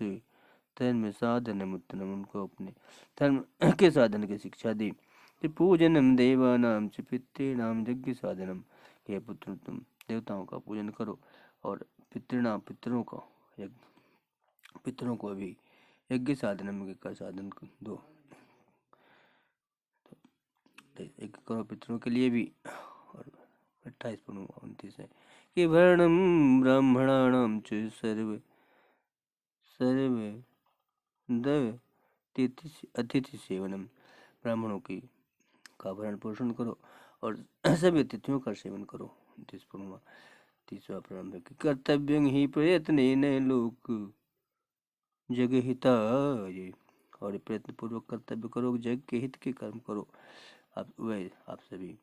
Speaker 1: धर्म साधन उत्तम, उनको अपने धर्म के साधन की शिक्षा दी। पूजनम देवानाम च पितॄणाम यज्ञ साधनम, हे पुत्र तुम देवताओं का पूजन करो और पितरों को भी यज्ञ साधनम का साधन दो, यज्ञ करो पितरों के लिए भी। और 28 29 है कि वर्णम ब्राह्मणाणाम च सर्व अतिथि सेवनम, ब्राह्मणों की का भरण पोषण करो और सभी अतिथियों का सेवन करो। 30वां प्रारंभ है, कर्तव्य ही प्रयत्न लोक जगहिताय, और प्रयत्न पूर्वक कर्तव्य करो, जग के हित के कर्म करो। आप सभी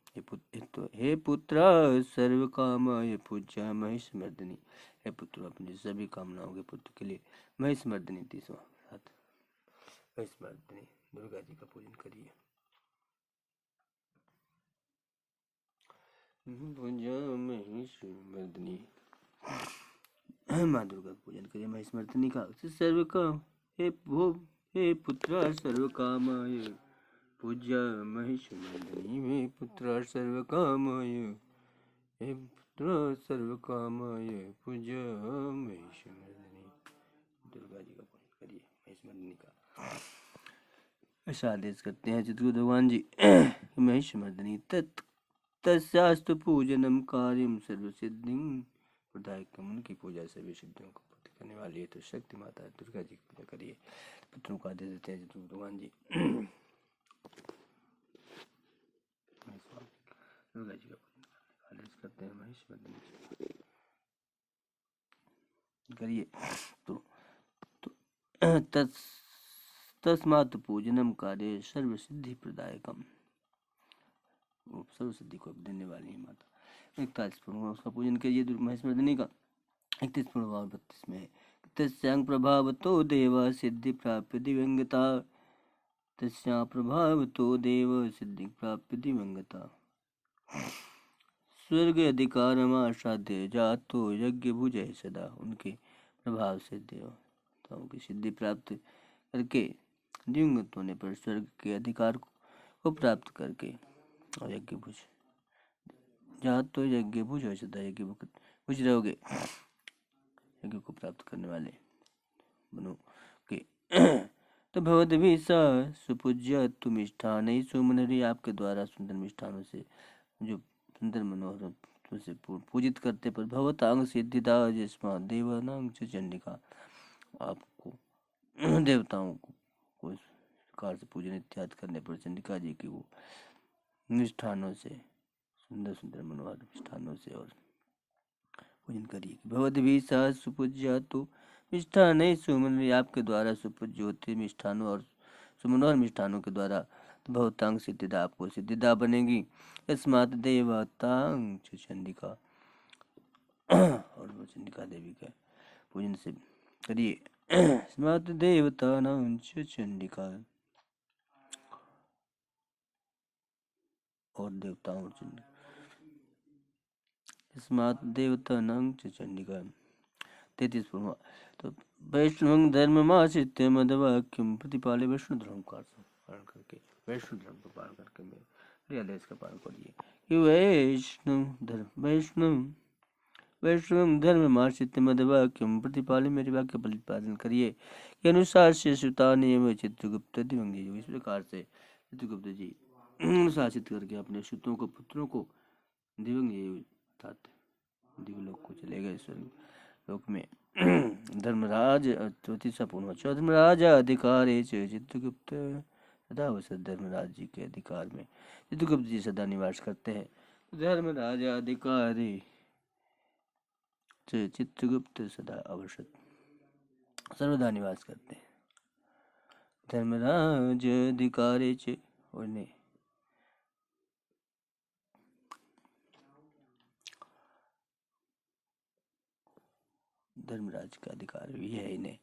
Speaker 1: हे पुत्र सर्व कामाय पूज्य महेश मर्दनी, हे पुत्र अपनी सभी कामनाओं के पुत्र के लिए महेश मर्दनी 30वां महेश मर्दनी दुर्गा जी का पूजन करिए। पूजा महेश मर्दनी, माँ दुर्गा का पूजन करिए महेश मर्दनी का। सर्व काम हे पुत्र सर्व कामाय पूज्य महेश मर्दनी, हे पुत्र सर्व कामाय, हे पुत्र सर्व कामाय पूज्य महेश मर्दनी, दुर्गा जी का पूजन करिए महेश मर्दनी का। ऐसा आदेश करते हैं चित्रगुप्त भगवान जी महेश मर्दनी तस्यास्तु पूजनम कार्यम सर्वसिद्धिं प्रदायकम, उनकी पूजा सभी सिद्धियों को पूर्ण करने वाली है। तो शक्ति माता दुर्गा जी की पूजा करिए। पुत्रों को आदेश देते हैं चित्रगुप्त भगवान जी दुर्गा जी का आदेश करते हैं महेश मर्दनी करिए। तो तस्मात् पूजनम कार्य सर्व सिद्धि प्रदायकम, सर्व सिद्धि को देने वाली है माता। 41 उसका पूजन करिए महेश मर्दनी का। 31 32 में तस्यांग प्रभाव तो देव सिद्धि प्राप्य दिव्यंगता, तस्या प्रभाव तो देव सिद्धि प्राप्य दिव्यंगता, स्वर्ग अधिकार आसाध्य जातो यज्ञ भुजय सदा, उनके प्रभाव से देवताओं की सिद्धि प्राप्त करके दिव्यंगत होने पर स्वर्ग के अधिकार को प्राप्त करके और यज्ञ भुज जातो यज्ञ भुजय सदा, यज्ञ भुज रहोगे, यज्ञ को प्राप्त करने वाले बनो के। तो भगवत भी सुपूज्य तुम मिष्ठान सुमनरी, आपके द्वारा सुंदर मिष्ठानों से जो सुंदर मनोहर तुमसे पूजित करते पर भगवतांग सिद्धिदा जिसमा देवानांग चंडिका, आपको देवताओं को इस प्रकार से पूजन इत्यादि करने पर चंडिका जी की वो मिष्ठानों से सुंदर सुंदर मनोहर मिष्ठानों से और पूजन करिए। भगवत भी सुपूज्य तो मिष्ठान सुमन, आपके द्वारा सुपूज्य होते मिष्ठानों और सुमनोहर मिष्ठानों के द्वारा भवतांग सिद्धिदा, आपको सिद्धिदा बनेगी। यस्मात् देवतांग चंडिका, और वो चंडिका देवी का पूजन से करिए। यस्मात् देवतानां चंडिका, और देवताओं तस्मात् देवतानां च चंडिका। 33 पूर्वा। तो वैष्णव धर्ममाश्रित्य मदवाक्यम प्रतिपाले, वैष्णव धर्म का पालन करके, वैष्णव धर्म का पालन करके मेरे आदेश का पालन करिए कि वैष्णव धर्ममाश्रित्य मदवाक्यम प्रतिपाले, मेरे वाक्य प्रतिपादन करिए कि अनुसार से श्रुता नियम चित्रगुप्त दिवंगी। इस प्रकार से चित्रगुप्त जी अनुशासित करके अपने श्रुतों को पुत्रों को दिवंगी अर्थात दिवलोक को चले गए, स्वर्ग लोक में। धर्मराज 34 पूर्ण। धर्मराज अधिकारे च चित्रगुप्त सदा अवसर, धर्मराज जी के अधिकार में चित्रगुप्त जी सदा निवास करते हैं। धर्मराज अधिकारे च चित्रगुप्त सदा अवसर, सर्वदा निवास करते हैं। धर्मराज अधिकारे च, और नहीं धर्मराज का अधिकार भी है इन्हें।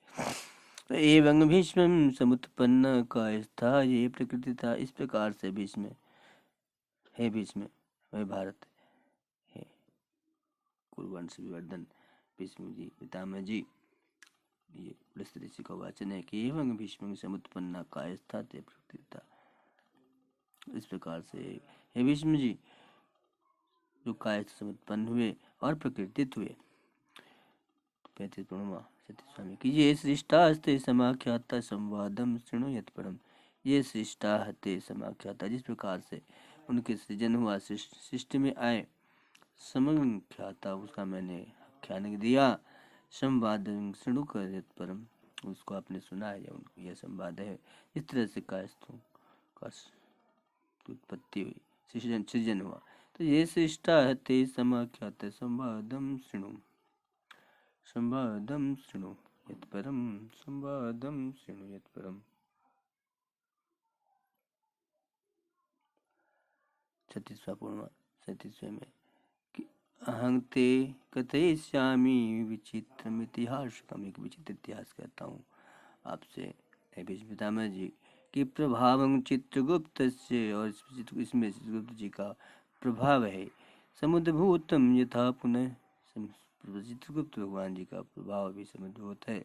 Speaker 1: तो एवं भीष्म समुत्पन्न कायस्था, ये प्रकृति था, इस प्रकार से भीष्म हे भीष्म वह भारत है कुरुवंश विवर्धन भीष्म जी पितामह जी, ये पुलस्त्य ऋषि का वाचन है कि एवं भीष्म समुत्पन्न कायस्था ते प्रकृति था। इस प्रकार से हे भीष्म जी जो कायस्थ से उत्पन्न हुए और प्रकृतित हुए। 35 प्रणवा सत्य स्वामी कि ये सृष्टास्ते समाख्याता संवादम शृणुयत परम, ये सृष्टाहते समाख्याता, जिस प्रकार से उनके सृजन हुआ सृष्टि में आए, समख्याता उसका मैंने आख्यान दिया, संवाद शृणु कर परम उसको आपने सुना है, यह संवाद है। इस तरह से कायस्थों का उत्पत्ति हुई, सृजन हुआ। तो ये सृष्टाहते समाख्याता संवादम शृणु, संवादम शृणु यत्परम, संवादम शृणु यत्परम। 36वां पूर्णवा 37वें में कि अहं ते कथयिष्यामि विचित्रम इतिहासकम, एक विचित्र इतिहास कहता हूँ आपसे हे भीष्म पितामह जी कि प्रभावं चित्रगुप्त से, और इसमें चित्रगुप्त जी का प्रभाव है। समुद्भूतम यथा पुनः, चित्रगुप्त भगवान जी का प्रभाव भी समुद्भूत है,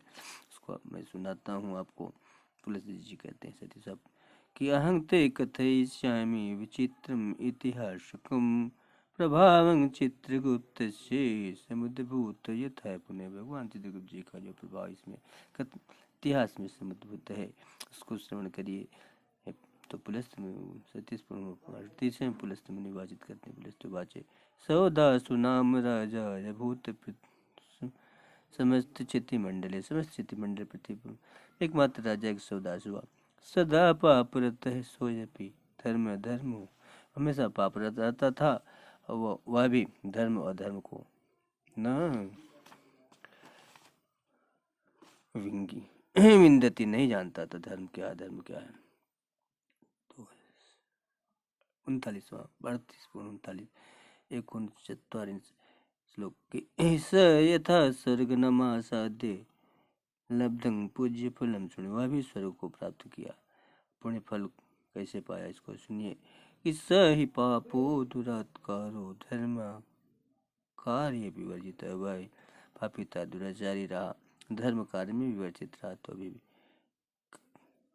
Speaker 1: उसको मैं सुनाता हूँ आपको। तुलसी जी कहते हैं सती सब कि अहं ते कथयिष्यामि विचित्रम इतिहासकम प्रभावं चित्रगुप्त से समुद्भूत यथा पुनः। भगवान चित्रगुप्त जी का जो प्रभाव इसमें इतिहास में समुद्भूत है उसको श्रवण करिए। तो पुलस्त में 37 पुलस्त में निवाचित करते हैं। पुलस्त वाचे सौदा सुनाम राजा भूत समस्त चिति मंडले, समस्त चिति मंडल प्रति एकमात्र राजा एक सौदास हुआ। सदा पापरत है सोयपी धर्म धर्म, हमेशा पापरत रहता था और वह भी धर्म और धर्म को न विंदती, नहीं जानता था धर्म क्या धर्म क्या है। तो 39वां 39 39 श्लोक के स यथा स्वर्ग नमासाद्य लब्धं पूज्य फलम सुने, वह भी स्वर्ग को प्राप्त किया, पुण्य फल कैसे पाया इसको सुनिए कि स ही पापो दुरात्कारो धर्म कार्य विवर्जित, वह पापी था दुराचारी रहा, धर्म कार्य में विवर्जित रहा। तो अभी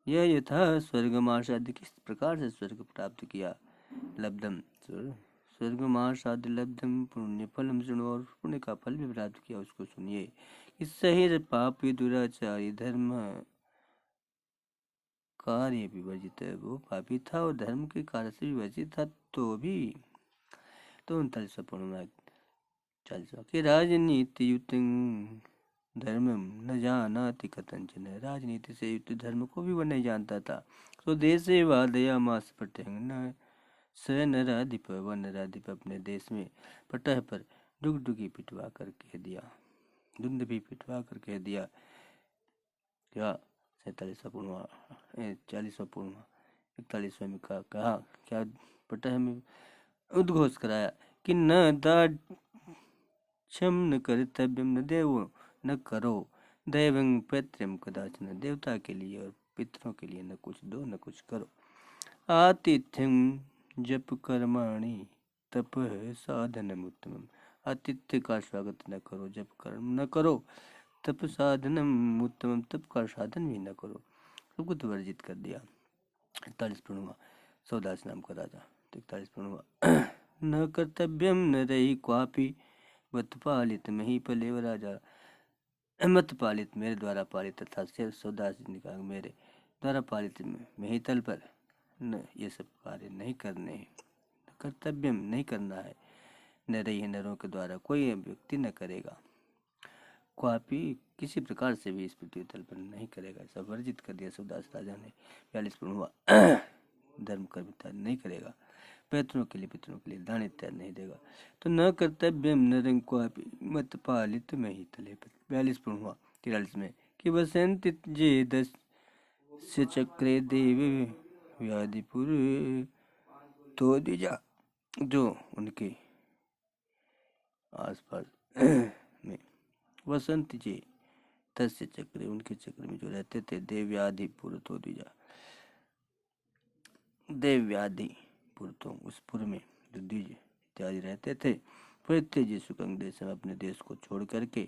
Speaker 1: यह यथा स्वर्गमासाद्य, किस प्रकार से स्वर्ग प्राप्त किया, लब्धम स्वर्गमासाद्य लब्धम पुण्य फलम सुनो, और पुण्य का फल भी प्राप्त किया उसको सुनिए। इस सही पापी दुराचारी धर्म कार्य विवर्जित, वो पापी था और धर्म के कार्य से विवर्जित था। तो भी तो 39 पूर्ण 40 कि राजनीति युक्त धर्म न जानाति कथंचन, राजनीति से युक्त धर्म को भी वह नहीं जानता था। तो देश वादया मास पटेंग न स नराधिप, व नराधिप अपने देश में पटह पर डुगडुगी पिटवा कर कह दिया, धुंध भी पिटवा कर कह दिया क्या 47वां पूर्णवा 40वां पूर्णवा 41वें में कहा क्या पटह में उद्घोष कराया कि न दाक्षम न कर्तव्यम न देवो न करो दैवं पैतृम कदाचन, देवता के लिए और पितरों के लिए न कुछ दो न कुछ करो। आतिथ्यम जप कर्माणि तप साधनम उत्तमम, आतिथ्य का स्वागत न करो, जब कर्म न करो तप साधनम उत्तमम, तप का साधन भी न करो, सबको तो वर्जित कर दिया। 41 प्रणुआ सौदास नाम का राजा। 41 प्रणुआ न कर्तव्यम न रही क्वापी, मत पालित मही पलेव राजा, मत पालित मेरे द्वारा पालित, तथा सौदास ने कहा मेरे द्वारा पालित में ही तल पर न ये सब कार्य नहीं करने हैं, कर्तव्यम नहीं करना है, न रही नरों के द्वारा कोई व्यक्ति न करेगा, क्वापी किसी प्रकार से भी इस पृथ्वी तल पर नहीं करेगा, ऐसा वर्जित कर दिया सौदास राजा ने। 42 प्रणुआ धर्म कर्म इत्यादि नहीं करेगा, पितरों के लिए दान इत्यादि नहीं देगा। तो न कर्तव्यम न रंग क्वापी मत पालित में ही तले पर। 42 प्रणुआ 43 में कि बसंत जे दस से चक्रे देव व्याधिपुर तो दिजा, जो उनके आसपास में वसंत जी तस्य चक्र, उनके चक्र में जो रहते थे, देव्यादि पुरतो द्विजा, देव्यादि पुरतों उस पुर में जो द्विज इत्यादि रहते थे, परित्यज्य सुखंग देश में अपने देश को छोड़ करके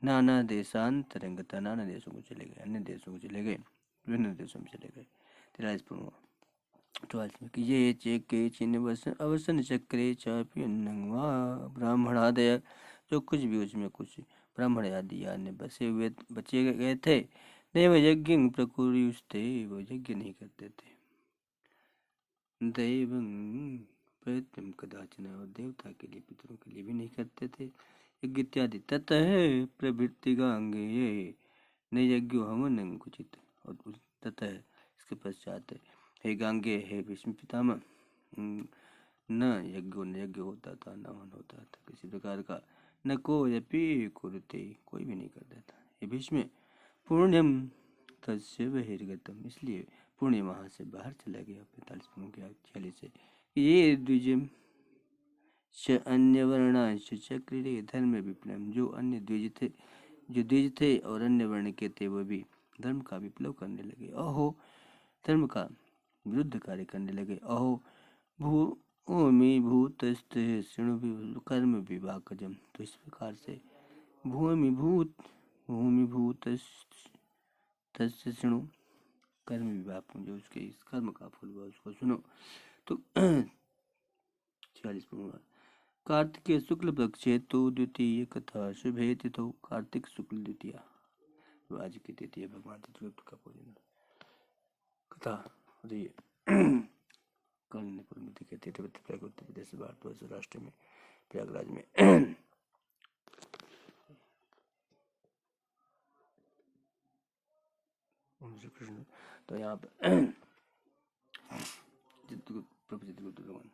Speaker 1: नाना देशांतरंगता, नाना देशों को चले गए, अन्य देशों को चले गए, विभिन्न देशों में चले गए। 43 प्रणुआ 44 में कि ये चेके चिन्ह वसन अवसन चक्रे चाप्यन्नंगवा ब्राह्मणादय, जो कुछ भी उसमें कुछ ब्राह्मण आदि अन्य बचे गए थे, देव यज्ञ प्रकुरुस्ते, वो यज्ञ नहीं करते थे, दैव प्रत्यम कदाचन, और देवता के लिए पितरों के लिए भी नहीं करते थे यज्ञ इत्यादि। ततः प्रवृत्ति गांगे न यज्ञो हवन कुचित, और ततः इसके पश्चात हे गांगे हे भीष्म पितामह, न यज्ञ होता था, न हवन होता था किसी प्रकार का, न कोयपि कुरुते, कोई भी नहीं करता था। हे भीष्म पुण्यम तस्य बहिर्गतम, इसलिए पुण्य वहां से बाहर चला गया। 45 से ये द्विजम च अन्य वर्णांश चक्रिरे धर्म विप्लव, जो अन्य द्विज थे और अन्य वर्ण के थे, वो भी धर्म का विप्लव करने लगे। अहो, धर्म का विरुद्ध कार्य करने लगे। अहो भूमि भूतस्थ शृणु कर्म विभागजम, तो इस प्रकार से भूमि भूत तस्य शृणु कर्म विभाग, जो उसके इस कर्म का फल हुआ उसको सुनो। तो 46 कार्तिक शुक्ल पक्षे तो द्वितीय कथा शुभे तिथौ, कार्तिक शुक्ल द्वितीय आज की तिथि है, भगवान चित्रगुप्त का पूजन कथा होती है। कर्णपुर में दिखे थे उत्तर प्रदेश भारतवर्ष राष्ट्र में प्रयागराज में। श्री कृष्ण, तो यहाँ पर प्रभु चित्रगुप्त भगवान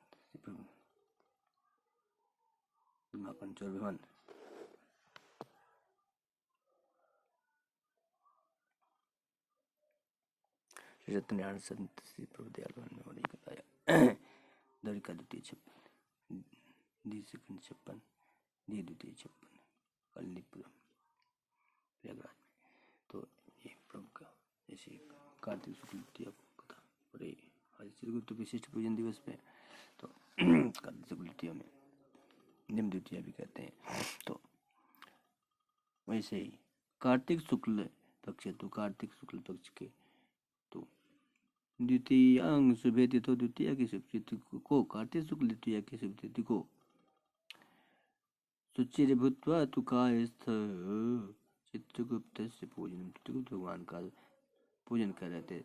Speaker 1: पंचोर भगवान श्री सत्यनारायण संत श्री प्रभु दयाल ने होने बताया। द्वारिका द्वितीय 56, दी सेकंड 56, दी द्वितीय 56, कलिपुरम प्रयागराज में। तो ये प्रभु का जैसे कार्तिक शुक्ल द्वितीय कथा, और ये आज चित्रगुप्त विशिष्ट पूजन दिवस में, तो कार्तिक शुक्ल द्वितीय में निम द्वितीय भी कहते हैं। तो वैसे ही कार्तिक शुक्ल पक्ष, तो कार्तिक शुक्ल पक्ष के तो द्वितीयांग शुभे तिथि, द्वितीय की शुभ तिथि को, कार्तिक शुक्ल द्वितीय की शुभ तिथि को सुचिर भूत्वा तुकायस्थ चित्रगुप्त से पूजन, चित्रगुप्त भगवान का पूजन कर रहे थे,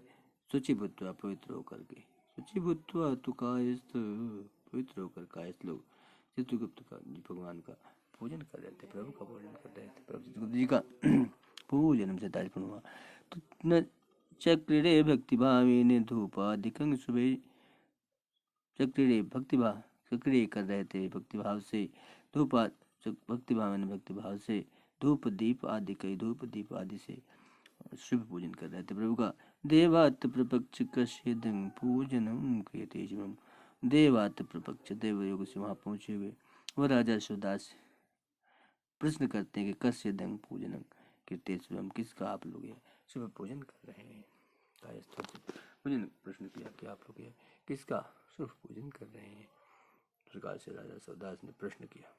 Speaker 1: शुचि भूत्वा पवित्र होकर के, शुचि भूत्वा तुकायस्थ पवित्र होकर कायस्थ लोग चित्रगुप्त का भगवान का पूजन कर रहे थे, प्रभु का पूजन कर रहे थे, प्रभु चित्रगुप्त जी का पूजन से तारीफ हुआ। तो न चक्रिरे भक्तिभावेन धूपादिकं शुभे, चक्रिरे भक्तिभाव, चक्रिय कर रहे थे भक्तिभाव से, धूपा भक्तिभाव से धूप दीप आदि कई, धूप दीप आदि से शुभ पूजन कर रहे थे प्रभु का। देवात प्रपक्ष कश्यदं पूजनम क्रियते शिवम, देवात प्रपक्ष देवयोग से वहां पहुंचे हुए वह राजा शिवदास प्रश्न करते हैं कि कश्यदं पूजनम क्रियते शिवम, किसका आप लोग शुभ पूजन कर रहे हैं। पूजन प्रश्न किया कि आप लोग किसका शुभ पूजन कर रहे हैं, प्रकार से राजा शिवदास ने प्रश्न किया।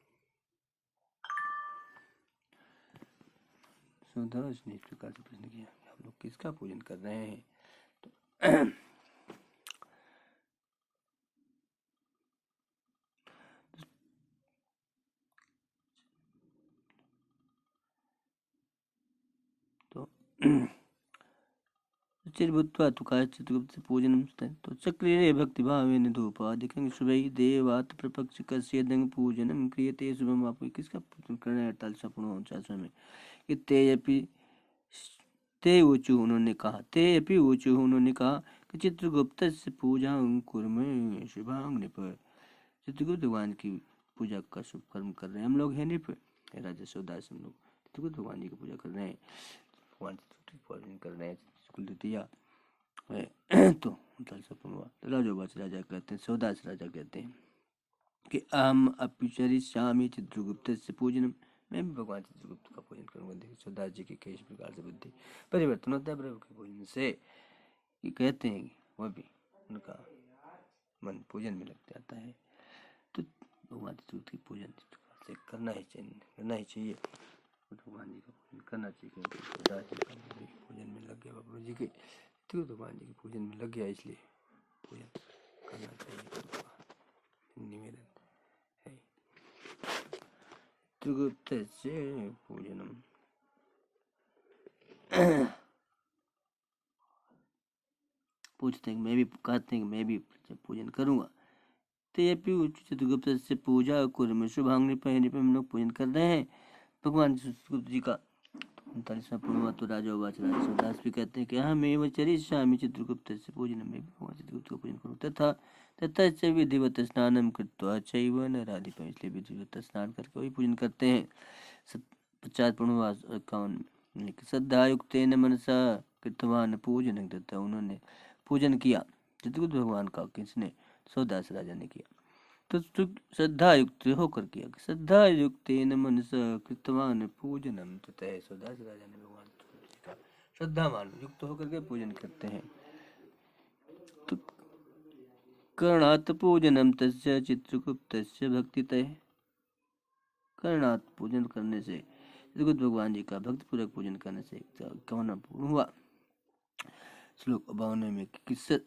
Speaker 1: सुधर्ष ने इस प्रकार से प्रश्न किया, हम लोग किसका पूजन कर रहे हैं? तो चिरभूत्वा तुकार चित्रगुप्त पूजनम तो चक्रे भक्तिभावेन धूपादिकं शुभै देवात् प्रपक्ष कस्यदं पूजनम क्रियते शुभम। आप किसका पूजन कर रहे हैं? 48 में कि ते ऊचु उन्होंने कहा, ते अपि ऊचु उन्होंने कहा कि चित्रगुप्त से पूजा कुर्मे शुभांग नृप, चित्रगुप्त भगवान की पूजा का शुभ कर्म कर रहे हैं हम लोग हैं नृप, राजा सौदास हम लोग चित्रगुप्त भगवान जी की पूजा कर रहे हैं, भगवान चित्रगुप्त की पूजन कर रहे हैं, कुल द्वितीया तो राजा कहते हैं, सौदास राजा कहते हैं कि अहम अपिचरिष्यामि चित्रगुप्त से पूजनम, मैं भी भगवान चित्रगुप्त का पूजन करूंगा। देखिए सौदास जी की किस प्रकार से बुद्धि परिवर्तन होता है प्रभु के पूजन से, कि कहते हैं वह भी उनका मन पूजन में लग जाता है। तो भगवान चित्रगुप्त की पूजन से करना ही चाहिए, भगवान जी का पूजन करना चाहिए, क्योंकि सौदास जी का पूजन में लग गया, बाबू जी के चित्रगुप्त भगवान जी के पूजन में लग गया, इसलिए पूजन करना चाहिए, निवेदन है। चित्रगुप्त से पूजनम पूछते हैं, मैं भी कहते हैं कि मैं भी पूजन करूंगा। ते चित्रगुप्त से पूजा कुर्म शुभांग पहने पे हम लोग पूजन कर रहे हैं भगवान चित्रगुप्त जी का। 39वां पूर्णवा तो राजा सौदास भी कहते हैं कि हम एवं चरिष्यामि चित्रगुप्त से पूजन, में भी भगवान चित्रगुप्त का पूजन करूँ तथा तथा विधिवत स्नानम कृत्वा चैव नराधिपम, इसलिए विधिवत स्नान करके वही पूजन करते हैं। 50 पूर्णवा 51 श्रद्धायुक्तेन मनसा कृतवान पूजन, तथा उन्होंने पूजन किया चित्रगुप्त भगवान का, किसने? सौदास राजा ने किया। तो श्रद्धा युक्त होकर किया, श्रद्धा युक्त मनसा कृतवान पूजनम, तथा सौदास राजा ने भगवान का श्रद्धा मान युक्त होकर के पूजन करते हैं। तो कर्णात् पूजनम तस्य चित्रगुप्तस्य भक्तितः, कर्णात् पूजन करने से चित्रगुप्त भगवान जी का भक्ति पूर्वक पूजन करने से कौन पूर्ण हुआ। श्लोक 52 में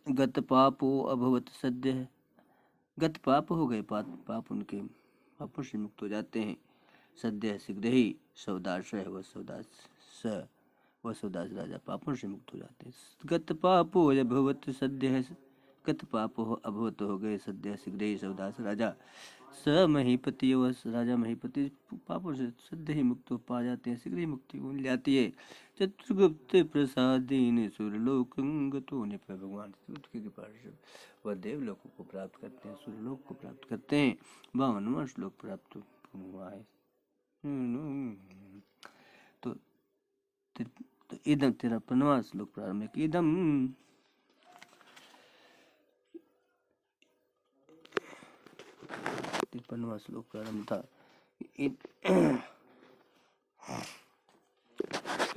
Speaker 1: गत पापो अभवत सद्य, गत पाप हो गए, पाप उनके पापों से मुक्त हो जाते हैं। सद्य शीघ्र ही, सौदास है वह सौदास राजा पापों से मुक्त हो जाते हैं। गत पापो अभवत सद्य है, गत पाप हो अभवत हो गए, सद्य शीघ्र ही सौदास राजा। स महीपति, वह राजा महीपति पापों से सद्य ही मुक्त हो पा जाते हैं, शीघ्र ही मुक्ति हो जाती है। चित्रगुप्त प्रसादीन सुरलोक गतो ने, भगवान चित्रगुप्त की कृपा से वह देवलोक को प्राप्त करते हैं, सुरलोक को प्राप्त करते हैं। 52वां श्लोक प्राप्त हुआ है। तो इदम 53वां श्लोक प्रारंभ है, इदम 53वां श्लोक प्रारंभ था,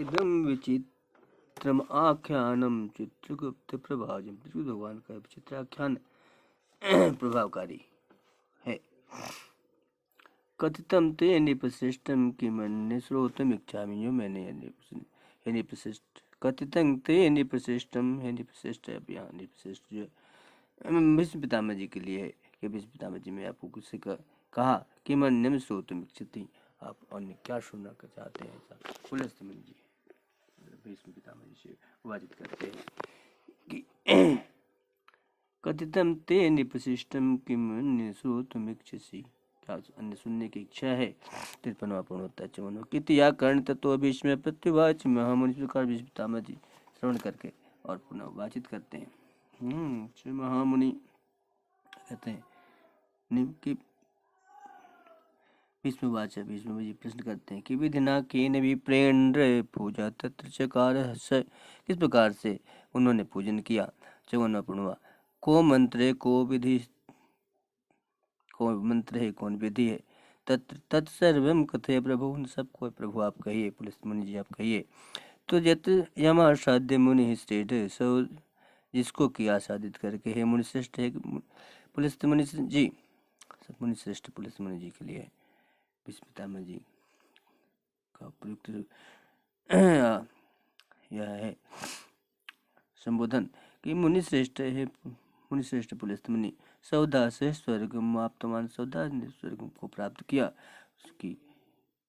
Speaker 1: इदम विचित्रम आख्यानम चित्रगुप्त प्रभाजम, चित्रगुप्त भगवान का विचित्र आख्यान प्रभावकारी है। कथितम ते निपश्रेष्ठम किमन्य श्रोतुमिच्छामि, जो मैंने निपश्रेष्ठ कथितम ते निपश्रेष्ठम है, निपश्रेष्ठ यहाँ निपश्रेष्ठ जो भीष्म पितामह जी के लिए है कि भीष्म पितामह जी में आपको किसी का कहा कि मन्यम श्रोतुमिच्छति, आप अन्य क्या सुनना चाहते हैं, ऐसा पुलस्त्य जी भीष्म पितामह जी से वाजित करते हैं कि कथितम ते निपशिष्टम किम अन्य श्रोतुमिच्छसि, क्या अन्य सुनने की इच्छा है। 53वां पूर्णोत्तर 54 किति या कर्ण तत्व भीष्म प्रत्युवाच, महामुनि इस प्रकार भीष्म पितामह जी श्रवण करके और पुनः वाचित करते हैं। श्री महामुनि कहते हैं कि भीष्म जी प्रश्न करते हैं कि विधिना केन विप्रेण पूजा तत्र चकार, किस प्रकार से उन्होंने पूजन किया। 54वां पूर्णवा को मंत्र को विधि, कौन मंत्र है कौन विधि है, तत्सर्वम कथय प्रभु, उन सबको प्रभु आप कहिए, पुलिस मुनि जी आप कहिए। तो यत यमासाध्य मुनि श्रेष्ठ, सो जिसको किया साधित करके है मुनि श्रेष्ठ है, पुलिस मुनि जी मुनि श्रेष्ठ पुलिस मुनि जी के लिए भीष्म पितामह जी का प्रयुक्त यह है संबोधन कि मुनि श्रेष्ठ है, मुनि श्रेष्ठ पुलस्त मुनि सौदा से स्वर्ग माप्तमान, सौदा ने स्वर्ग को प्राप्त किया। उसकी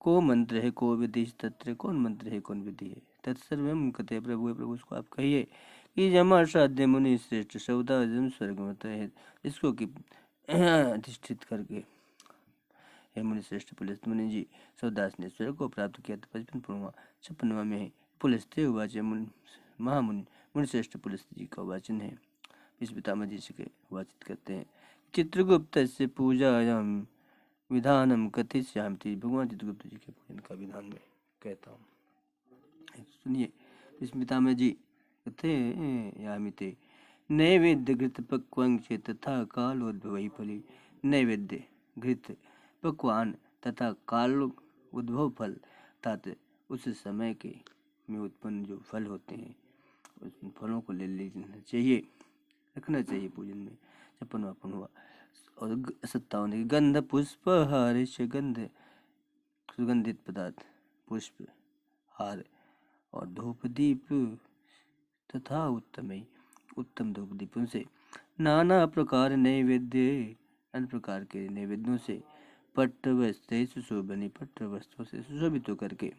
Speaker 1: को मंत्र है, को विधि तत्र, कौन मंत्र है, कौन विधि है। तत्सर्वम कथे प्रभु, प्रभु उसको आप कहिए कि जमा साध्य मुनि श्रेष्ठ सौदा जम स्वर्ग मत है, इसको कि अधिष्ठित करके हे मुनि श्रेष्ठ पुलस्त मुनि जी सौदास ने स्वर्ग को प्राप्त किया। तो 55वां में है पुलस्ते उवाच, महामुनि मुनि श्रेष्ठ पुलस्त जी का वाचन है। इस पितामह जी से वाचित करते हैं। चित्रगुप्त से पूजायाम विधानम कथिष्यामि, भगवान चित्रगुप्त जी के पूजन का विधान में कहता हूँ, सुनिए। इस पितामह जी कथे यामिते नैवेद्य घृत पक्वांग तथा कालोद्भव फली, नैवेद्य घृत पकवान तथा काल उद्भव फल, अर्थात उस समय के में उत्पन्न जो फल होते हैं उस फलों को ले लेना चाहिए, रखना चाहिए पूजन में। 56वां हुआ और 57 गंध पुष्प हार गंध सुगंधित पदार्थ पुष्प हार और धूप दीप तथा उत्तम धूप दीपों से, नाना प्रकार नैवेद्य अन्य प्रकार के नैवेद्यों से, पट्ट वस्त्र सुशोभनी पट्ट वस्त्रों से सुशोभित होकर के।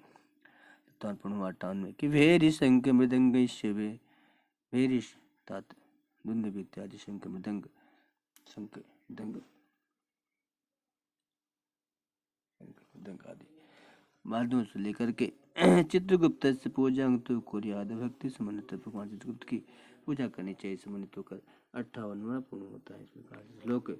Speaker 1: 58 कि भेरी शंख मृदंग शिवे, भेरी तात दुंद इत्यादि शंख मृदंग आदि वाद्यों से लेकर के चित्रगुप्त से पूजा तो कुर्याद भक्ति समन्वित, भगवान चित्रगुप्त की पूजा करनी चाहिए समन्वित होकर। 58वां पूर्ण होता है इस प्रकार से श्लोक।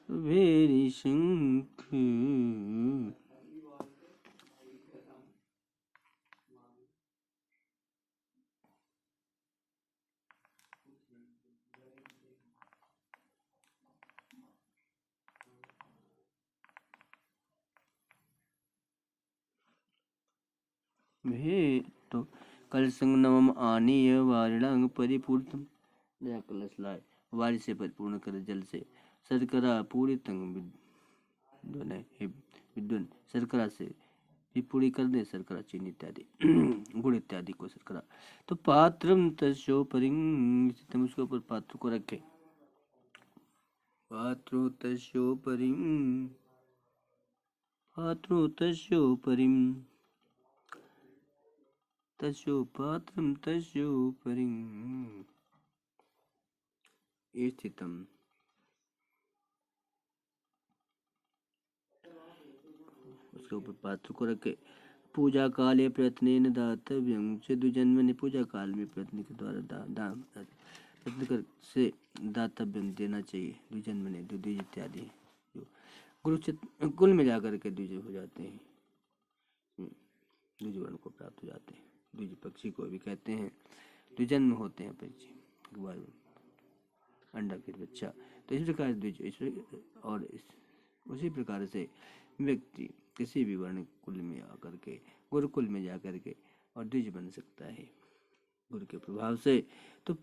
Speaker 1: भेरी शंख तो कलशं नवम आनीय वारिणांग परिपूर्तम, नया कलश लाए वारी से परिपूर्ण कर जल से, शर्करा पूरी तंग विद्वन शर्करा से भी पूरी कर दे, शर्करा चीनी इत्यादि गुड़ इत्यादि को शर्करा। तो पात्रम तस्योपरिंग, तुम उसके ऊपर पात्र को रखे, पात्रो तस्योपरिंग, पात्रो तस्योपरिंग तस्यो पात्रम तस्योपरिंग स्थितम, उसके ऊपर पात्र को रखे। पूजा काले प्रयत्न दातव्यम से, द्विजन्म ने पूजा काल में प्रयत्न के द्वारा प्रयत्न कर से दातव्यम देना चाहिए। द्विजन्म ने द्विज इत्यादि जो कुल में जाकर के द्विज हो जाते हैं, द्विज वर्ण को प्राप्त हो जाते हैं। द्विज पक्षी को भी कहते हैं, द्विजन्म होते हैं पक्षी, अंडा फिर बच्चा। तो इस प्रकार द्विज और उसी प्रकार से व्यक्ति किसी भी वर्ण कुल में आकर के गुरुकुल में जाकर के और द्विज बन सकता है गुरु के प्रभाव से। तो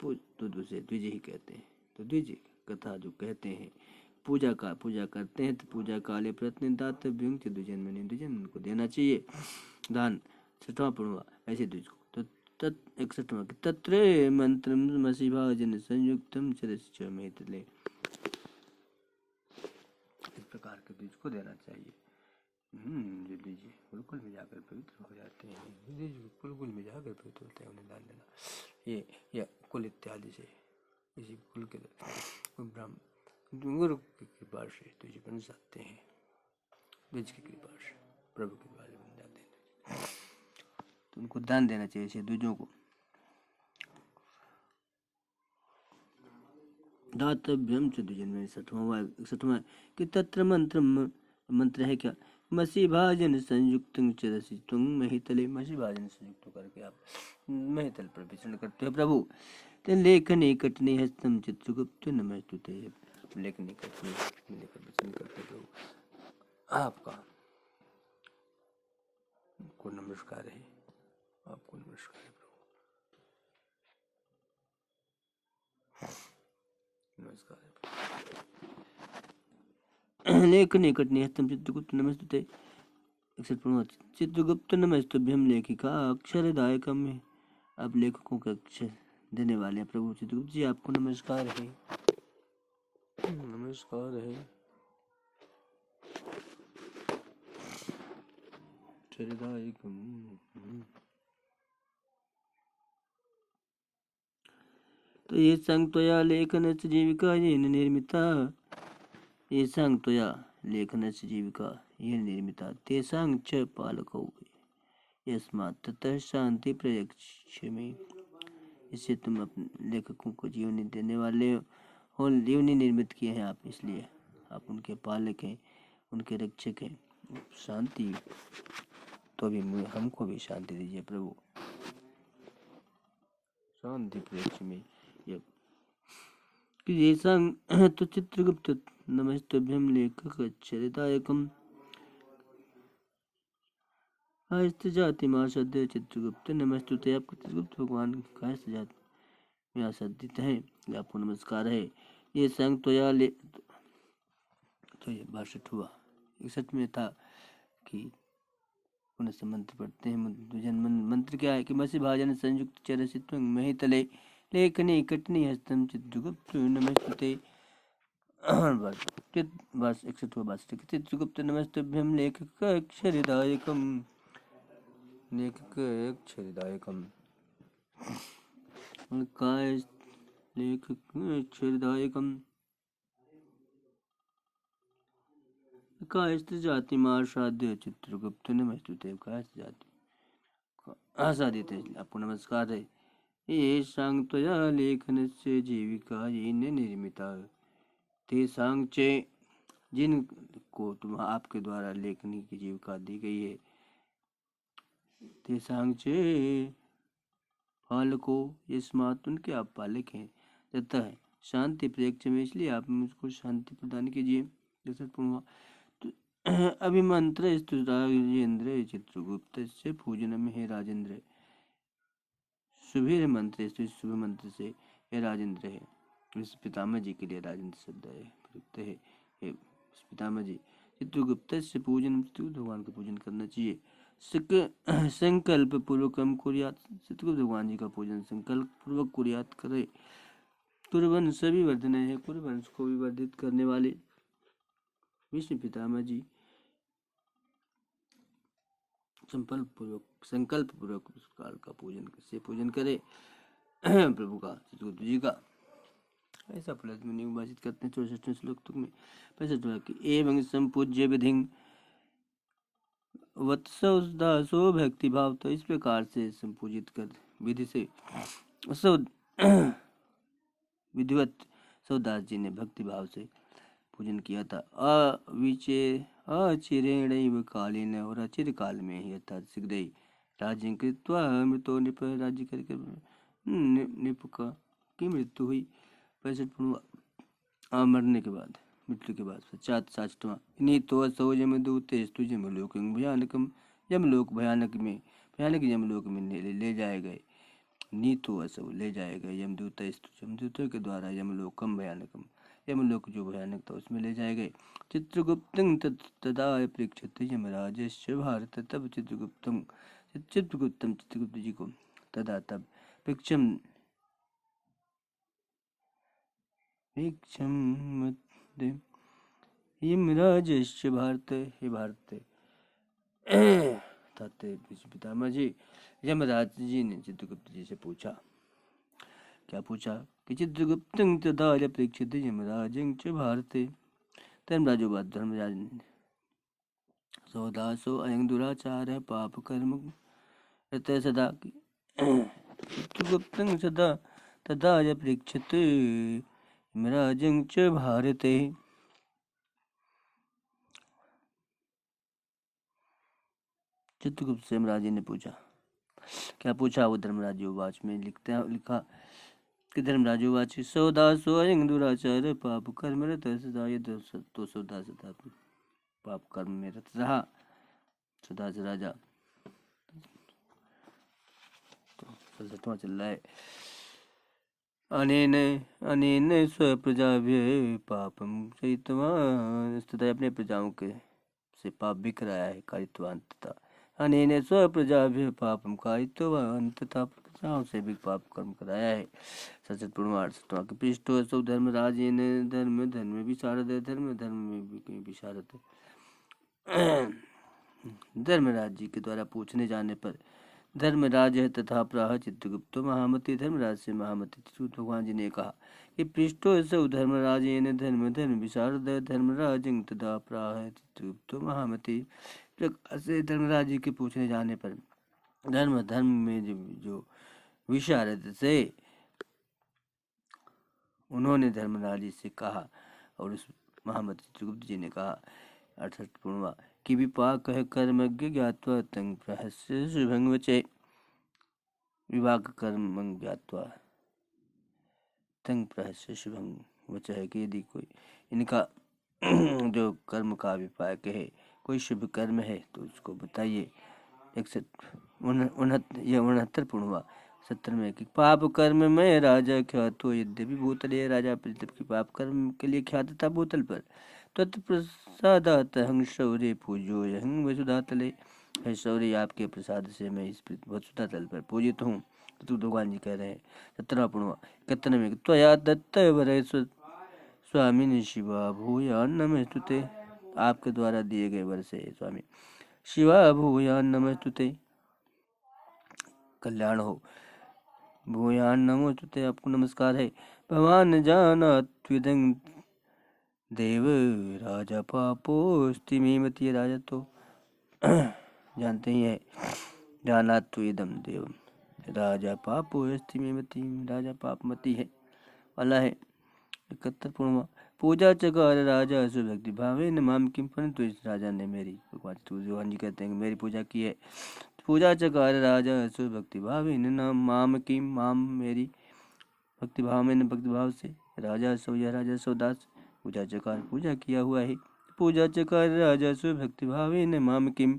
Speaker 1: दूसरे द्विज ही कहते हैं। तो द्विज कथा जो कहते हैं, पूजा करते हैं तो पूजा काले प्रयत्न दातव्यं च द्विजन्म को देना चाहिए दान। 6वां पढ़ूंगा ऐसे द्विज को। तो 61वां तत्र मंत्रम मसीभाजन संयुक्तम चरश्च मैथिले, इस प्रकार के द्विज को देना चाहिए। जो द्विज गुरुकुल में जाकर पवित्र हो जाते हैं, द्विज गुरुकुल में जाकर पवित्र होते हैं, उन्हें दान देना। ये या कुल इत्यादि से किसी कुल के ब्राह्मण गुरु की कृपा से द्विज बन सकते हैं, द्विज की कृपा से प्रभु की कृपा से बन जाते हैं। तो उनको दान देना चाहिए ऐसे द्विजों को। दातव्यम च द्विजन्म। 61वां कि तत्र मंत्र है क्या, मसी भाजन संयुक्त चरसित्वं महितले, मसी भाजन संयुक्त करके आप महितल पर विचरण करते हो प्रभु। ते लेखनी कटनी हस्तम चित्रगुप्त नमस्तुते, लेखनी कटनी लेकर विचरण करते प्रभु। आपका को नमस्कार है, आपको नमस्कार है प्रभु, नमस्कार है। लेख निकट निहस्तम चित्रगुप्त नमस्ते। चित्रगुप्त नमस्तुभ्यम लेखिका अक्षरदायकम है। आप लेखकों के अक्षर देने वाले हैं प्रभु चित्रगुप्त जी, आपको नमस्कार है, नमस्कार है। अक्षरदायकम तो ये संग त्वया लेखनस्य जीविका येन निर्मिता, ये संग त्वया लेखनस्य जीविका येन निर्मिता तेषां च पालकौ यस्मात् ततः शांति प्रयक्षमे। इससे तुम अपने लेखकों को जीवनी देने वाले हो, जीवनी निर्मित किए हैं आप, इसलिए आप उनके पालक हैं, उनके रक्षक हैं। शांति तो भी हमको भी शांति दीजिए प्रभु, शांति प्रयक्ष में ये तो चित्रगुप्त नमस्तुभ्यम लेखक चरितायकम कायस्थ जाति मासद्य चित्रगुप्त नमस्तुते। आपको चित्रगुप्त भगवान कायस्थ जाति में आसदित है, आपको नमस्कार है। ये संग त्वया ले तो ये 62 हुआ। 61 में था कि पुनः से मंत्र पढ़ते हैं। मंत्र क्या है कि मसी भाजन संयुक्त चरसित्व महितले लेखनी कटनी हस्तम चित्रगुप्त नमस्ते। बस 61 हुआ। चित्रगुप्त नमस्तुभ्यम लेखक अक्षरदायकम, लेखक अक्षरदायकम काय लेखक अक्षरदायकम कायस्थ जाति मार्षाद्य चित्रगुप्त नमस्तुते। कायस्थ जाति आसादित है, आपको नमस्कार है। ये सांग त्वया लेखनस्य जीविका येन निर्मिता तेषां च, जिनको तुम आपके द्वारा लेखनी की जीविका दी गई है, तेषां च पालको यस्मात् उनके आप पालक हैं, तथा शांति प्रेक्ष में, इसलिए आप मुझको शांति प्रदान कीजिए। तो अभिमंत्र राजेंद्र चित्रगुप्त से पूजन में है राजेंद्र, शुभ मंत्र शुभ मंत्र से हे राजेंद्र है। इस पितामह जी के लिए राजेंद्र शब्द है प्रयुक्त है। हे पितामह जी चित्रगुप्त से पूजन, चित्रगुप्त भगवान का पूजन करना चाहिए। संकल्प पूर्वकम कुर्यात, चित्रगुप्त भगवान जी का पूजन संकल्प पूर्वक कुर्यात करे। कुरवंश विवर्धन है, कुरवंश को विवर्धित करने वाले विष्णु पितामह जी संकल्प पूर्वक उस काल का पूजन करे प्रभु का, चित्रगुप्त जी का। ऐसा प्लस में विभाजित करते हैं 64वें श्लोक तक में। 65वां की एवं संपूज्य विधि वत्सो भक्ति भाव, तो इस प्रकार से संपूजित कर विधि से विधिवत सौदास जी ने भक्ति भाव से पूजन किया था। अचिरेण कालीन, और अचिर काल में ही अर्थात शीघ्र ही राज्य कृत्वा मृतो निप, राज्य करके निप की मृत्यु हुई। 65वां मरने के बाद, मृत्यु के बाद। 67वां नीतो असौ यमदूतेस्तु यमलोक भयानकम, यमलोक भयानक में, भयानक यमलोक में ले जाए गए। नीतो असौ ले जाए गए, यमदूतेस्तु यमदूतों के द्वारा, यमलोकम भयानकम यमलोक जो भयानक था उसमें ले जाए गए। चित्रगुप्तं तदा परीक्षित यमराजस्य भारत, तब चित्रगुप्त जी को तदा तब परीक्षम यमराजस्य भारत, हे भारत पितामह जी, यमराज जी ने चित्रगुप्त जी से पूछा, क्या पूछा कि चित्रगुप्तं तदा परीक्षित यमराजं च भारते। धर्मराज सौदासो अयं दुराचार पाप कर्म रत सदा, चित्रगुप्तं सदा तदा परीक्षित यमराजं च भारते। चित्रगुप्त से यमराज जी ने पूछा, क्या पूछा? वो धर्मराज वाच में लिखा कि धर्मराज वाच सौदासो अयं दुराचार पाप कर्म रत सदा, ये तो सौदास था पाप कर्म में रत रहा। सदा से राजा तो 67वां चल रहा है। अनेन अनेन स्वप्रजाभ्य पापम चरितवान, तथा अपने प्रजाओं के से पाप भी कराया है कारितवान, तथा अनेन स्वप्रजाभ्य पापम कारितवान, तथा प्रजाओं से भी पाप कर्म कराया है। 67वां के पृष्ठो सौ धर्मराजेन धर्म धर्म विशारद, धर्म धर्म में भी विशारद। धर्मराज जी के द्वारा पूछने जाने पर धर्मराज है तथा प्राह चित्रगुप्त महामती, धर्मराज से महामती चित्रगुप्त भगवान जी ने कहा कि पृष्ठो सौ धर्मराजेन धर्म धर्म विशारद, धर्मराज तथा प्राह चित्रगुप्त महामती। से धर्मराज जी के पूछने जाने पर धर्म धर्म में जो विशारद से उन्होंने धर्मराज जी से कहा, और उस महामती चित्रगुप्त जी ने कहा 68वां कि विपाक है कर्मज्ञ ज्ञात्वा तंग प्रहस्य शुभंग वचे, विवाक कर्म ज्ञात्वा तंग प्रहस्य शुभंग वच है कि यदि कोई इनका जो कर्म का विपाक है, कोई शुभ कर्म है तो उसको बताइए। 69वां 70 में कि पाप कर्म में राजा ख्यातो यद्यपि भूतले, राजा प्रताप की पाप कर्म के लिए ख्यात था भूतल पर। तत्प्रसादात हंग शौर्य पूजो यहं वसुधातले, है शौर्य आपके प्रसाद से मैं इस वसुधा तल पर पूजित हूँ। तो भगवान जी कह रहे हैं। 17वां 71 में त्वया दत्त वरय स्वामी शिवा भूयान नमस्तुते, आपके द्वारा दिए गए वर से स्वामी शिवा भूयान नमस्तुते, कल्याण हो। भूयान नमोस्तुते, आपको नमस्कार है। भगवान जानात्विदं देव राजा पापोस्ति मेमति, राजा तो जानते ही है। जानात्विदं देव राजा पापोस्ति मेमति, राजा पापमती है वाला है। 71वां पूजा चकार राजा सुभक्ति भावे न माम किम, परंतु इस राजा ने मेरी, भगवान जी कहते हैं मेरी पूजा की है। पूजा चकार राजा सुभक्ति भावे न माम किम, माम मेरी भक्ति भाव में न भक्ति भाव से, राजा सो या राजा सौदास पूजा चकार पूजा किया हुआ है। पूजा चकार राजा सुभक्ति भावे न माम किम,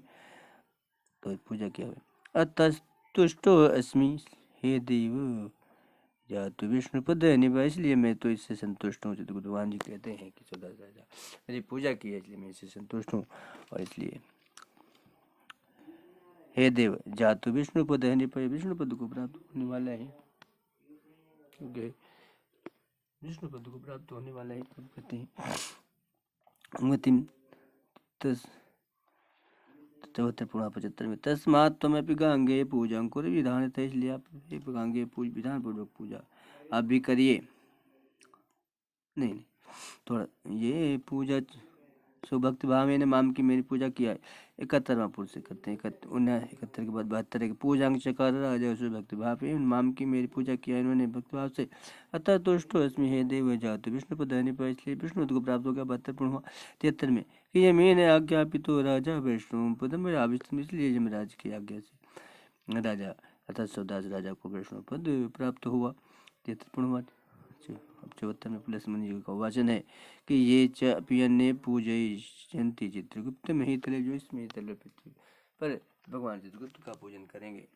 Speaker 1: तो पूजा किया हुआ। अतस्तुष्टो अस्मि हे देव या तो विष्णु पद निभा, इसलिए मैं तो इससे संतुष्ट हूँ। तो भगवान जी कहते हैं कि सौदास राजा मेरी पूजा की है इसलिए मैं इससे संतुष्ट हूँ, और इसलिए हे देव जातु विष्णु पद है निपय, विष्णु पद को प्राप्त होने वाला है, क्योंकि विष्णु पद को प्राप्त होने वाला है। तब कहते हैं अंगतिम 74 में तस्मात् त्वमपि गांगे पूजा कुर विधान था, इसलिए आप गांगे विधान पूर्वक पूजा आप भी करिए। नहीं थोड़ा ये पूजा सुभक्ति भाव मैंने माम की मेरी पूजा किया है। 71वां पुरुष से करते हैं। 71 के बाद 72 के पूजा चकार राजा सुभक्ति भाव माम की मेरी पूजा किया इन्होंने भक्ति भाव से। अतः तुष्टो अस्मि हे देव जातु विष्णु पद है निपा, इसलिए विष्णु को प्राप्त हो गया। 72 73 में कि ये मैंने आज्ञापित राजा वैष्णव पदम आविष्टम, इसलिए यमराज की आज्ञा से राजा अर्थात सौदास राजा को वैष्णव पद प्राप्त हुआ। 73वां 74 में प्लस मन जी का वाचन है कि ये चन्य पूजयंती चित्रगुप्त में ही तले, जो इसमें तले पृथ्वी पर भगवान चित्रगुप्त का पूजन करेंगे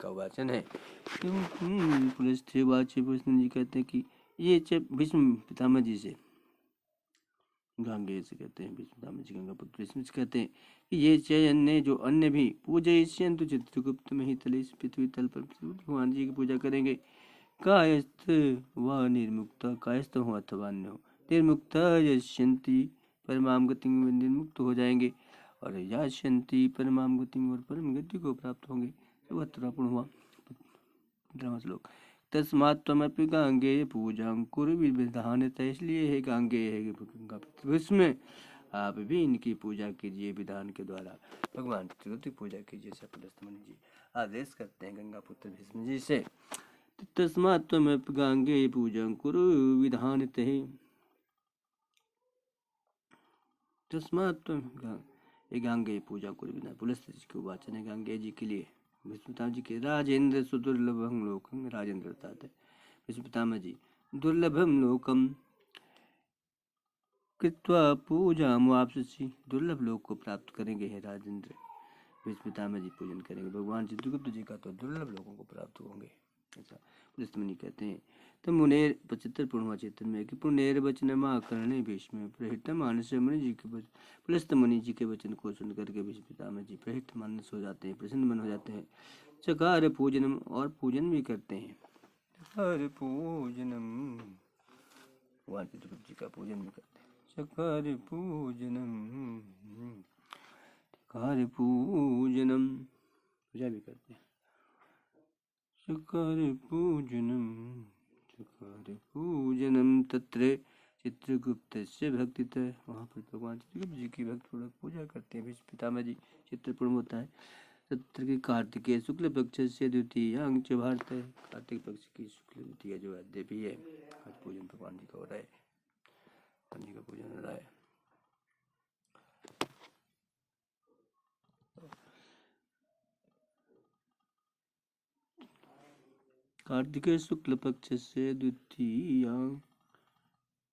Speaker 1: का वाचन है। पुलिस थे वाच्य जी कहते हैं कि ये भीष्म पितामह जी से गांगे से कहते हैं, भीष्म पितामह जी गंगा पुत्र भीष्म से कहते हैं कि ये चन्य जो अन्य भी पूजयंतु चित्रगुप्त में ही तले, पृथ्वी तल पर भगवान जी की पूजा करेंगे। कायस्थ व निर्मुक्त, कायस्थ हो अथवा अन्य हो, निर्मुक्त यश्यंती परमाम गति में निर्मुक्त हो जाएंगे, और याश्यंती परमाम गति और परम गति को प्राप्त होंगे। 72वां हुआ 15वां श्लोक तस्मात् त्वमपि गांगे पूजा कुरु विधान, इसलिए है गांगे है गंगा उसमें आप भी इनकी पूजा कीजिए विधान के द्वारा। भगवान की पूजा कीजिए। सपलस्तमणि जी आदेश करते हैं गंगा पुत्र भीष्म जी से। तस्मात् त्वमपि गांगे पूजा कुरु विधानतः, तस्मात् गांगे पूजा कुरु विधान, पुलस्त्य जी के वाचन है गांगे जी के लिए। भीष्म पितामह जी के राजेंद्र सुदुर्लभम लोकम, राजेंद्र बताते भीष्म पितामह जी दुर्लभम लोकम कृत्वा पूजा वापसी, दुर्लभ लोक को प्राप्त करेंगे हे राजेंद्र। भीष्म पितामह जी पूजन करेंगे, भगवान चित्रगुप्त जी का तो दुर्लभ लोगों को प्राप्त होंगे। ऐसा पुलिस मुनि कहते हैं। तो मुनेर 75 पूर्णवा चेतन में कि पुनेर वचन मा करणे भीष्म प्रहित मानस मुनि जी के पुलस्त मुनि जी के वचन को सुन करके भीष्म पितामह जी प्रहित मानस हो जाते हैं, प्रसन्न मन हो जाते हैं। चकार पूजनम, और पूजन भी करते हैं। चकार पूजनम, भगवान चित्रगुप्त जी का पूजन भी करते हैं। चकार पूजनम, चकार पूजनम, पूजा भी करते हैं। चकार पूजनम, चकार पूजनम तत्र चित्रगुप्तस्य भक्तितः, वहाँ पर भगवान चित्रगुप्त जी की भक्तिपूर्वक पूजा करते हैं। भीष्म पितामह जी चित्रपूर्ण होता है। तत्र के कार्तिकेय शुक्ल पक्ष से द्वितीयांग च भारत, कार्तिक पक्ष की शुक्ल द्वितीय जो है देवी है, आज पूजन भगवान जी का हो रहा है, भगवान जी का पूजन हो रहा है। कार्तिकेय शुक्ल पक्ष से द्वितीयांग,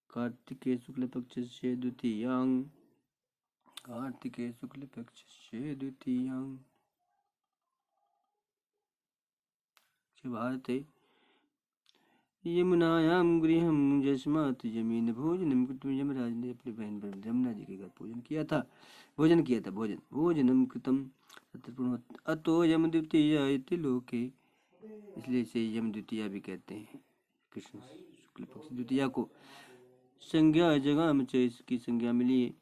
Speaker 1: कार्तिकेय शुक्ल पक्ष से द्वितीयांग, कार्तिकेय शुक्ल पक्ष से द्वितीयांग भारते यमुनायां गृहं यस्मात् जमीन भोजनम कृतम, यमराज ने अपनी बहन पर यमुना जी के घर पूजन किया था, भोजन किया था, भोजनम कृतम अतो यम द्वितीया इति लोके, इसलिए इसे यम द्वितीया भी कहते हैं। कृष्ण शुक्ल पक्ष द्वितीया को संज्ञा जगह में इसकी संज्ञा मिली है।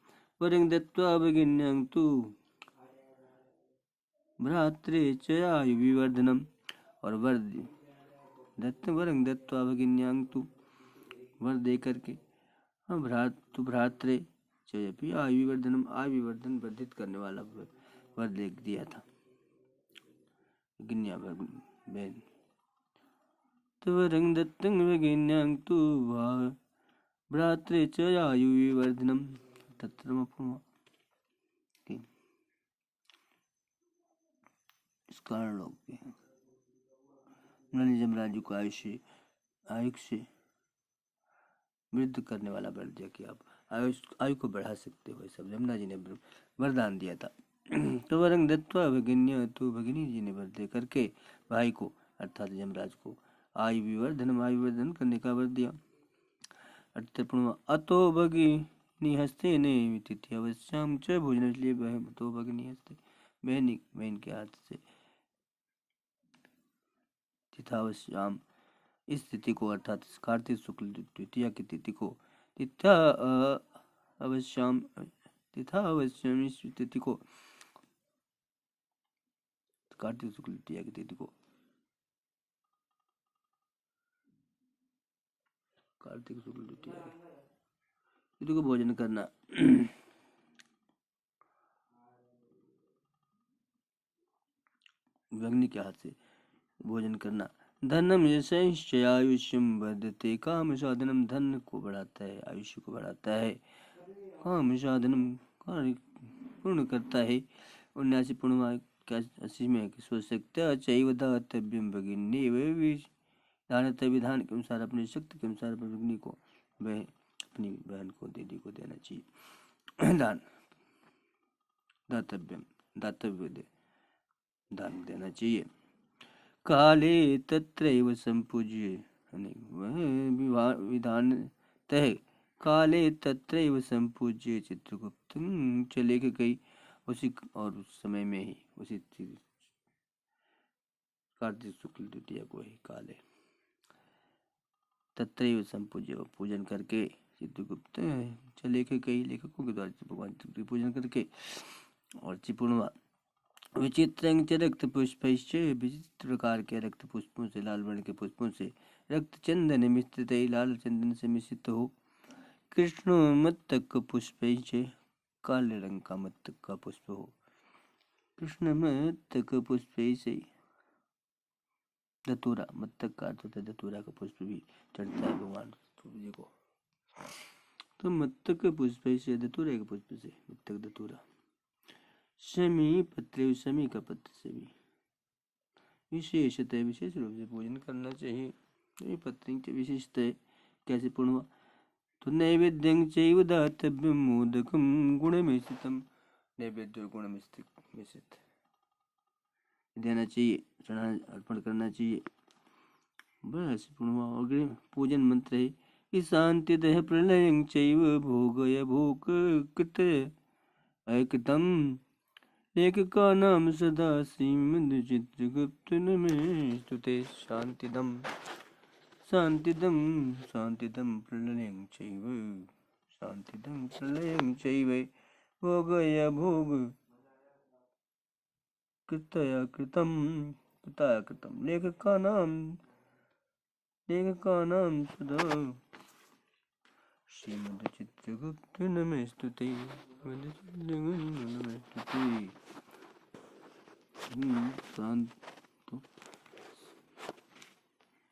Speaker 1: वरं दत्वा भगिन्यां तु भ्रात्रे च आयु विवर्धनम, और वर वरं दत्वा भगिन्यां तु, वर दे करके भ्रात्रे चयपि आयु विवर्धनम, आयु विवर्धन वर्धित करने वाला वर दे दिया था भगिन्या बहन। तो वरं दत्तं भगिन्यां तु भ्रात्रे च आयु विवर्धनम तत्र इस कारण लोग उन्होंने यमराज जी को आयु से वृद्ध करने वाला वर दिया कि आप आयु को बढ़ा सकते हो, सब यमुना जी ने वरदान दिया था। तो वरं दत्वा भगिन्या, तो भगिनी जी ने वर दे करके भाई को अर्थात यमराज को आयु विवर्धन करने का वर दिया। अतो भगिनी हस्ते ने तिथि अवश्याम च भोजन, इसलिए तो भगिनी हस्ते बहन के हाथ से तिथावश्याम, इस तिथि को अर्थात कार्तिक शुक्ल द्वितीया की तिथि को तिथा अवश्याम इस तिथि को, कार्तिक शुक्ल द्वितीया की तिथि को, कार्तिक शुक्ल द्वितीया की तिथि को भोजन करना। अग्नि के हाथ से भोजन करना। धनम यशैश्चयायुष्यम वर्धते, काम साधनम, धन को बढ़ाता है, आयुष्य को बढ़ाता है। काम साधनम, कार्य पूर्ण करता है। 79 पूर्णवा क्या 80 में स्वशक्त्या चैव दातव्यम भगिनी, वे भी दानतव्य विधान के अनुसार अपनी शक्ति के अनुसार भगिनी को, वह अपनी बहन को, दीदी को देना चाहिए। दान दातव्य दान देना चाहिए। काले तत्रैव संपूज्य, विधान तय काले तत्रैव संपूज्य चित्रगुप्त चले के गई, उसी और उस समय में ही उसी कार्तिक शुक्ल द्वितीया को ही काले तत्रैव संपूज्य, पूजन करके चित्रगुप्त चले के गई, लेखकों के द्वारा भगवान चित्र पूजन करके। और चिपूर्णवा विचित्रं च रक्त पुष्पैश्च, विचित्र प्रकार के रक्त पुष्पों से, लाल वर्ण के पुष्पों से, रक्त चंदन मिश्रित, लाल चंदन से मिश्रित हो। कृष्ण मत्तक पुष्पैश्च, काले रंग का मत्तक का पुष्प हो। कृष्ण मत्तक पुष्पैश्च, धतूरा, मत्तक का अर्थ होता है धतूरा का पुष्प भी चढ़ता है भगवान जी को। तो मत्तक पुष्पैश्च, धतूरे के पुष्प से, मत्तक धतूरा। शमी पत्र, शमी का पत्र से भी विशेषतः, विशेष रूप से पूजन करना चाहिए। ये पत्र की विशेषता कैसे पूर्ण हुआ, तो नैवेद्यं चैव दातव्यं मोदकं गुणमिश्रितं। नैवेद्य और गुण मिश्रित देना चाहिए, चढ़ा अर्पण करना चाहिए। बस अग्रे पूजन मंत्र है कि शांति दह प्रलयं चैव भोगय भोग कृत ऐकतम एक का नाम सदा श्रीमद चित्रगुप्त नमे स्तुते। शांतिदम शांतिदम शांतिदम प्रलयं चैव शांतिदम प्रलयं चैव भोगय भोग कृतया कृतम कृतया कृतम लेखकानां सदा श्रीमद चित्रगुप्त नमस्तुते।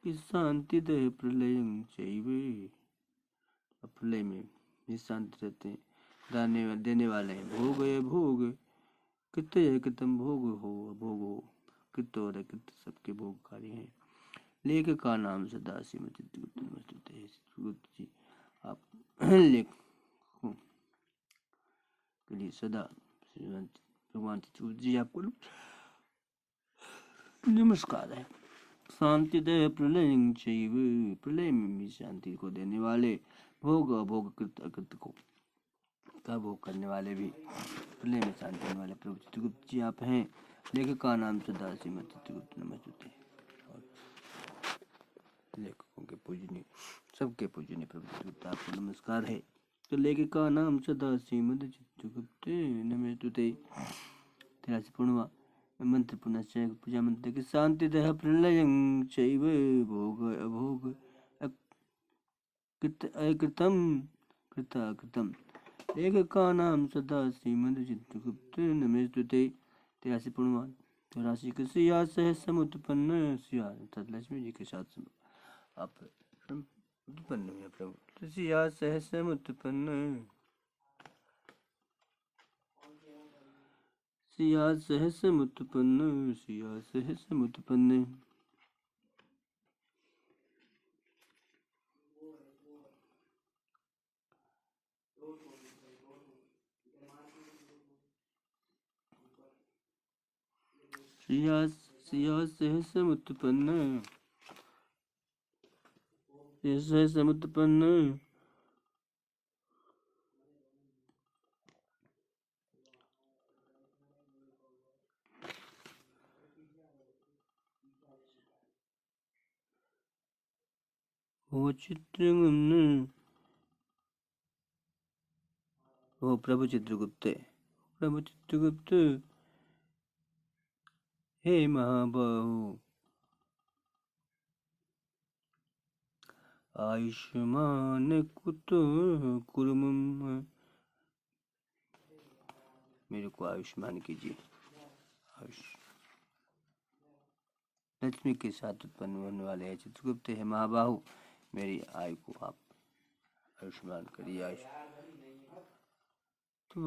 Speaker 1: शांति दे प्रलयं चैव। प्रलय में भी शांति रहते हैं, देने वाले हैं। भोग है भोग कृत है कृतम भोग हो कृत और कृत सबके भोगकारी हैं। लेख का नाम सदा श्रीमद चित्रगुप्त नमस्तुते। चित्रगुप्त जी आप लेखों के लिए सदा भगवान चित्रगुप्त जी आपको नमस्कार है। शांति दे प्रलय चैव, प्रलय में भी शांति को देने वाले, भोग अभोग कृत अकृत को का भोग करने वाले भी, प्रलय में शांति देने वाले प्रभु चित्रगुप्त जी आप हैं। लेखक का नाम सदा श्रीमद चित्रगुप्त नमस्तुते। लेखकों के पूजनीय, सबके पूजनीय प्रभु चित्रगुप्त आपको नमस्कार है। तो लेखक का नाम सदा श्रीमद चित्रगुप्त नमस्तुते। 83 पूर्णवा मंत्र पुनश्च पूजा मंत्र के शांति दह प्रलयं चैव भोग अभोग कृतम कृतम लेखकानां सदा श्रीमद चित्रगुप्त नमस्तुते। 83 पूर्णवा 84 के सिया सह समुत्पन्न सिया अर्थात लक्ष्मी जी के साथ आप उत्पन्न हुए प्रभु। सिया सह समुत्पन्न सिया सहस मुत्पन्न सिया सहस मुत्पन्न। सिया सहस मुत्पन्न सहस मुत्पन्न। वो चित्रगुप्त वो प्रभु चित्रगुप्त हे महाबाहु आयुष्मान कुतो कुर्मम, मेरे को आयुष्मान कीजिए। आयुष लक्ष्मी के साथ उत्पन्न होने वाले हैं चित्रगुप्त है महाबाहु, मेरी आयु को आप आयुष्मान करिए। आयुष तो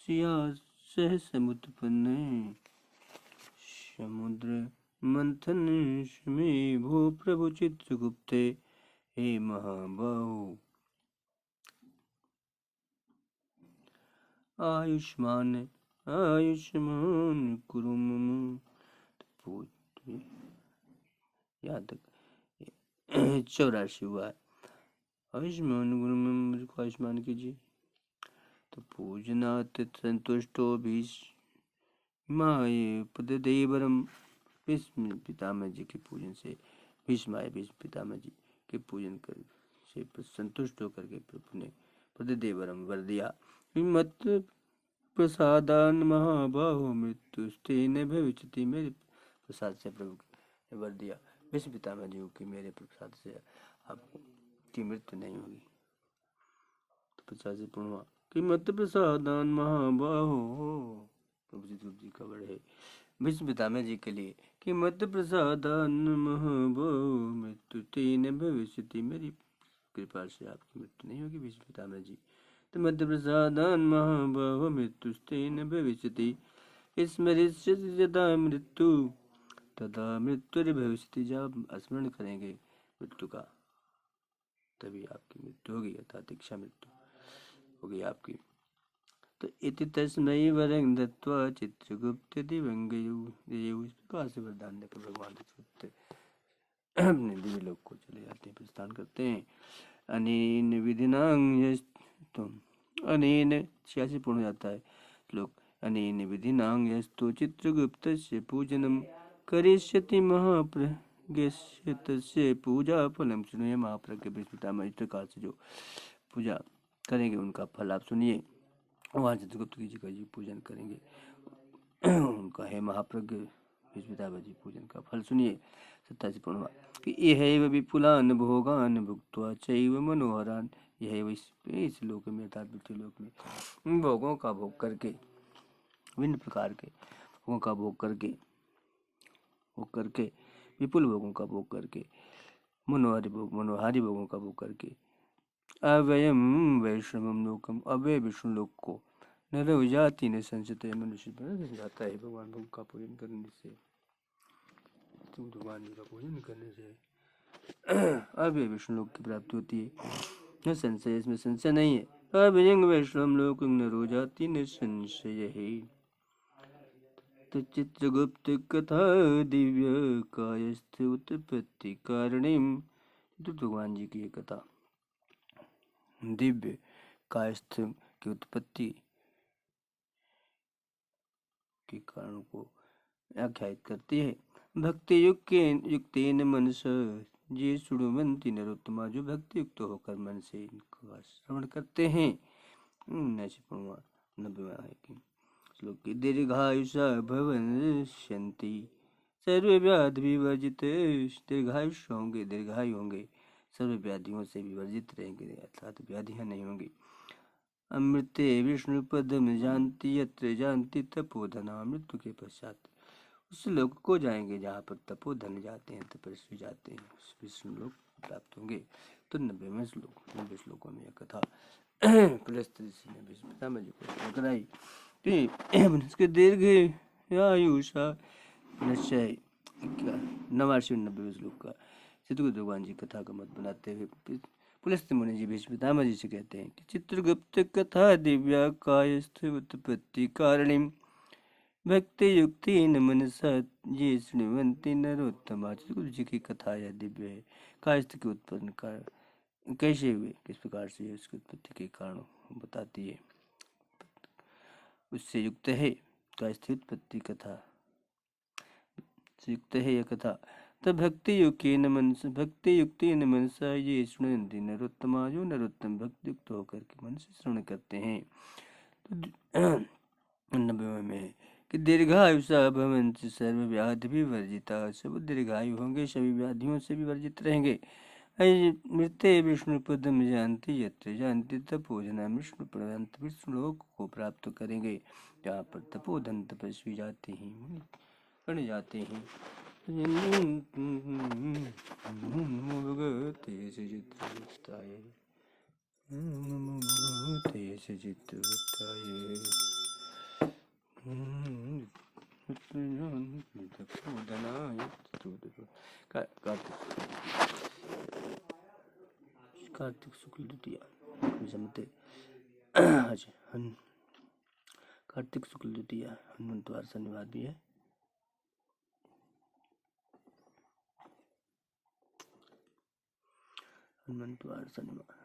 Speaker 1: सिया सहस मुत्पन्न समुद्र मंथन में भू प्रभु चित्रगुप्त हे महाबाहु आयुष्मान आयुष्मान कुरुम। यहाँ तक 84 हुआ है। आयुष्मान गुरु में मुझको आयुष्मान कीजिए। तो पूजनात् संतुष्टो भीष्माय पददेवरम, भीष्म पितामह जी के पूजन से भीष्माय भीष्म पितामह जी के पूजन कर से संतुष्ट होकर के प्रभु ने पददेवरम वर दिया। मत प्रसादान महाबाहो मृत्युस्तेन भविष्यति, मेरे प्रसाद से प्रभु ने वर दिया भीष्म पितामह जी की मेरे प्रसाद से आपको की मृत्यु नहीं होगी। तो 85 पूर्णवा कि मत प्रसादान महाबाहो, प्रभु चित्रगुप्त जी का वर्ड है भीष्म पितामह जी के लिए कि मत प्रसादान महाबाहो मृत्युस्तेन भविष्यति, मेरी कृपा से आपकी मृत्यु नहीं होगी भीष्म पितामह जी। तो मध्य प्रसादान महाबाहो मृत्युस्तेन भविष्यति स्मरिष्यति यदा मृत्यु तदा मृत्युर्भविष्यति, जब स्मरण करेंगे मृत्यु का तभी आपकी मृत्यु होगी, अर्थात इच्छा मृत्यु होगी आपकी। तो इति तस्मै वरं दत्वा चित्रगुप्त दिवंगयु, इस प्रकार से वरदान देकर भगवान चित्रगुप्त अपने दिव्य लोक को चले जाते हैं, प्रस्थान करते हैं। अनेन विधिनां अनेन 86 पूर्ण हो जाता है श्लोक। अनेन विधिनां यस्तु चित्रगुप्तस्य पूजनं करिष्यति महाप्रज्ञस्य तस्य पूजा फलम सुनिए। महाप्रज्ञ पितामह इस प्रकार से जो पूजा करेंगे उनका फल आप सुनिए। वहाँ चित्रगुप्त जी का जी पूजन करेंगे, उनका है महाप्रज्ञ पितामह जी पूजन का फल सुनिए। 87 पूर्णवा कि यह विपुलान भोगान भुक्त्वा चैव मनोहरान, यह इस लोक में अर्थात मृत्यु लोक में भोगों का भोग करके, विभिन्न प्रकार के भोगों का भोग करके विपुल भोगों का भोग करके, मनोहारी भोगों का भोग करके, अव्ययम वैष्णवम लोकम, अव्यय विष्णु लोक को नर जाति ने संचित मनुष्य बन जाता है भगवान का पूजन करने से, भगवान जी का पूजन करने से अव्यय विष्णु लोक की प्राप्ति होती है, न संशय, इसमें संशय नहीं है। अव्ययं वैष्णवम लोकं नरो जाति न संशय है। तो चित्रगुप्त कथा दिव्य कायस्थ उत्पत्ति कारणिम, भगवान जी की ये कथा दिव्य कायस्थ की उत्पत्ति के कारण को आख्यायित करती है। भक्ति युक्तेन मनसा ये शृण्वन्ति नरोत्तमा, जो भक्ति युक्त होकर मन से इनका श्रवण करते हैं। 90वां है कि श्लोक की दीर्घायुषा भविष्यन्ति सर्व व्याधि विवर्जित, दीर्घायुष होंगे, दीर्घायु होंगे, सर्व व्याधियों से विवर्जित रहेंगे, अर्थात व्याधियां नहीं होंगी। अमृते विष्णु पदम जानती यत्र जानती तपोधना, मृत्यु के पश्चात उस लोक को जाएंगे जहाँ पर तपोधन जाते हैं, तपस्वी जाते हैं, विष्णु लोक प्राप्त होंगे। तो 90वें श्लोक, 90 श्लोकों में यह कथा पुलस्त ऋषि ने भीष्म पितामह जी को कराई। उसके दीर्घ आयुषा निश्चय 89वें श्लोक का चित्रगुप्त भगवान जी कथा का मत बनाते हुए पुलस्त मुनि जी भीष्म पितामह जी से कहते हैं कि चित्रगुप्त कथा दिव्या कायस्थ उत्पत्ति कारणिम भक्ति युक्ति न मनसा ये शृण्वन्ति नरोत्तमा, चित्रगुप्त जी की कथा यह दिव्य है, कायस्थ के उत्पन्न कारण कैसे हुए, किस प्रकार से उसकी उत्पत्ति के कारण बताती है, उससे युक्त है। कायस्थ उत्पत्ति कथा से युक्त है यह कथा। तब भक्ति युक्ति न मनसा ये शृण्वन्ति नरोत्तमा, जो नरोत्तम भक्ति युक्त होकर के मन से श्रवण करते हैं। तो 90वें में कि दीर्घायुषा भवन्ति सर्व व्याधि विवर्जिता, सब दीर्घायु होंगे, सभी व्याधियों से विवर्जित रहेंगे। मृत्य विष्णु पदम जानती यत्र जानती तपोधना, विष्णु पर्यंत विष्णु लोक को प्राप्त करेंगे जहाँ पर तपोधन तपस्वी जाते हैं, बन जाते हैं। भगवते चित्रगुप्ताय, भगवते चित्रगुप्ताय कार्तिक शुक्ल द्वितीया जमते कार्तिक शुक्ल द्वितीया हनुमंतवार शनिवार भी है। हनुमंतवार शनिवार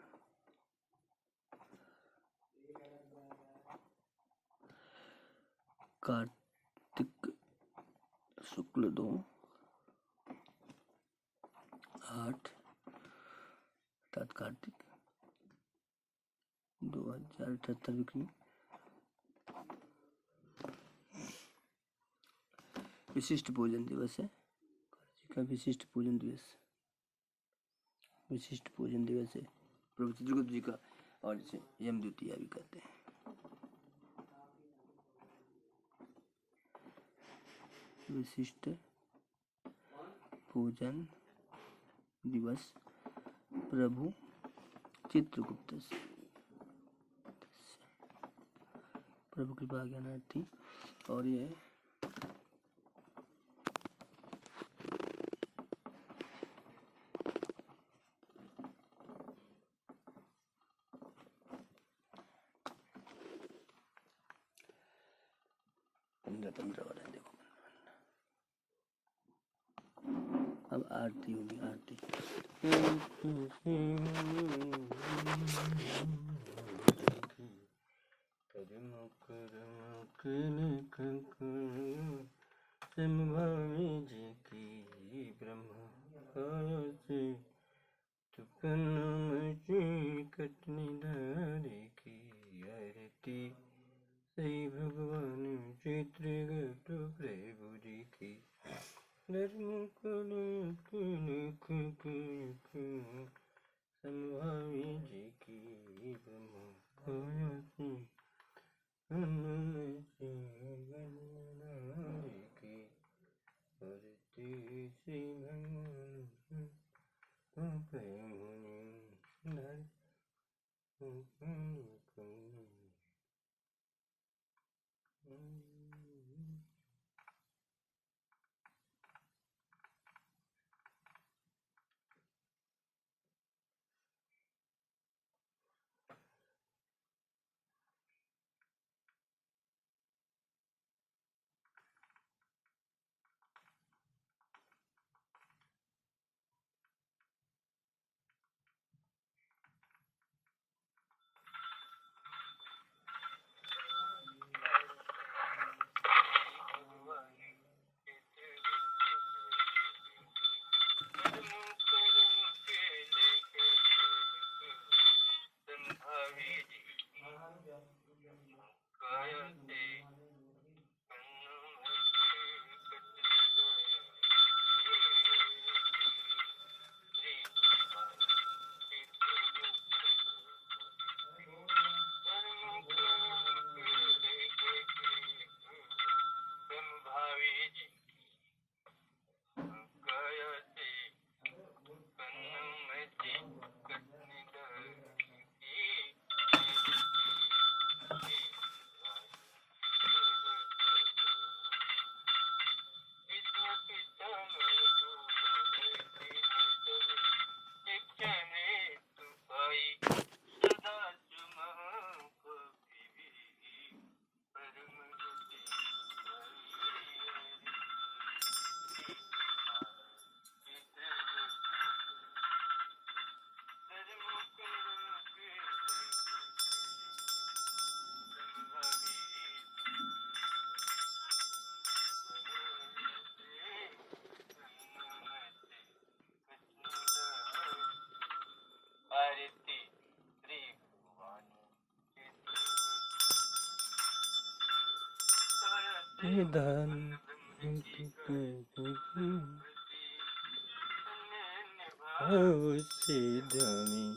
Speaker 1: कार्तिक शुक्ल 2 8 अर्थात कार्तिक 2078 विशिष्ट पूजन दिवस है, का विशिष्ट पूजन दिवस है प्रभु चित्रगुप्त जी का, और इसे यम द्वितीया भी कहते हैं। विशिष्ट पूजन दिवस प्रभु चित्रगुप्त से, प्रभु कृपा ज्ञानार्थी, और यह आरती होगी आरती। समभावी जी की ब्रह्मा से तुपन्नमची कटनी धारे की आरती। श्री भगवान चित्रगुप्त प्रभु जी की समभावी जी की ब्रह्मा से हनुमति गणनारी की आरती। श्री भगवान प्रेम दान से ध्यानी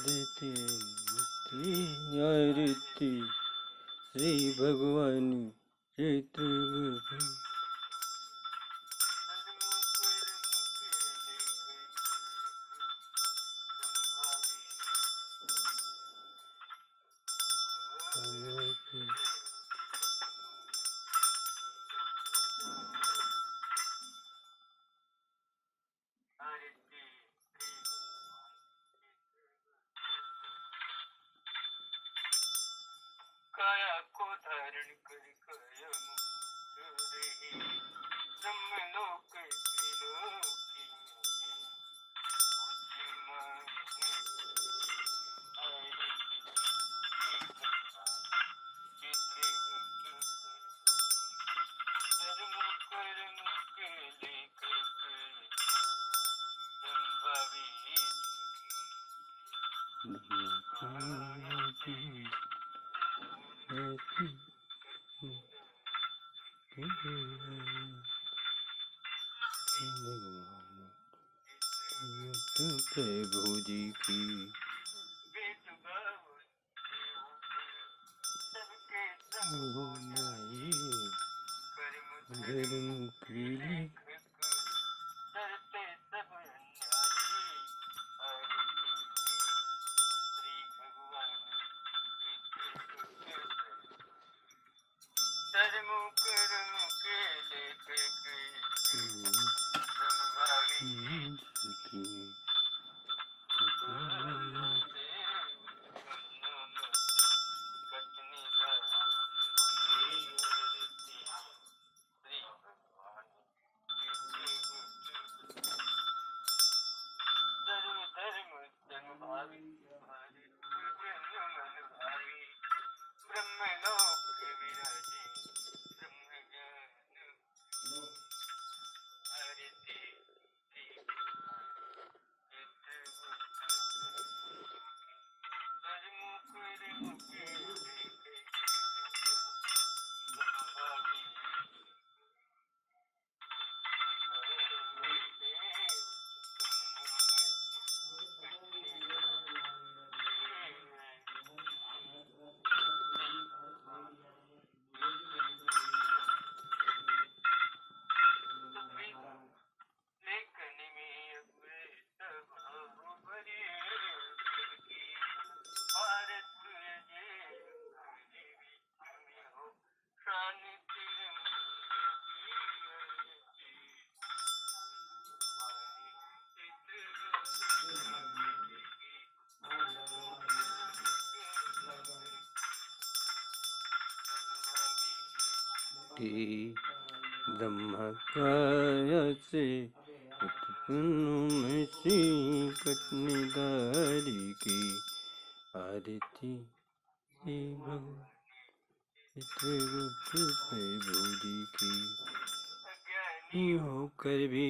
Speaker 1: देते आरती। श्री भगवान चित्रगुप्त
Speaker 2: काया को धारण कर काया मुक्त रही ब्रह्मलोक त्रिलोकी
Speaker 1: प्रभु जी की धर्म की ब्रह्मकाय से उत्पन्न में सी कटनीदारी की आरती प्रभु की होकर भी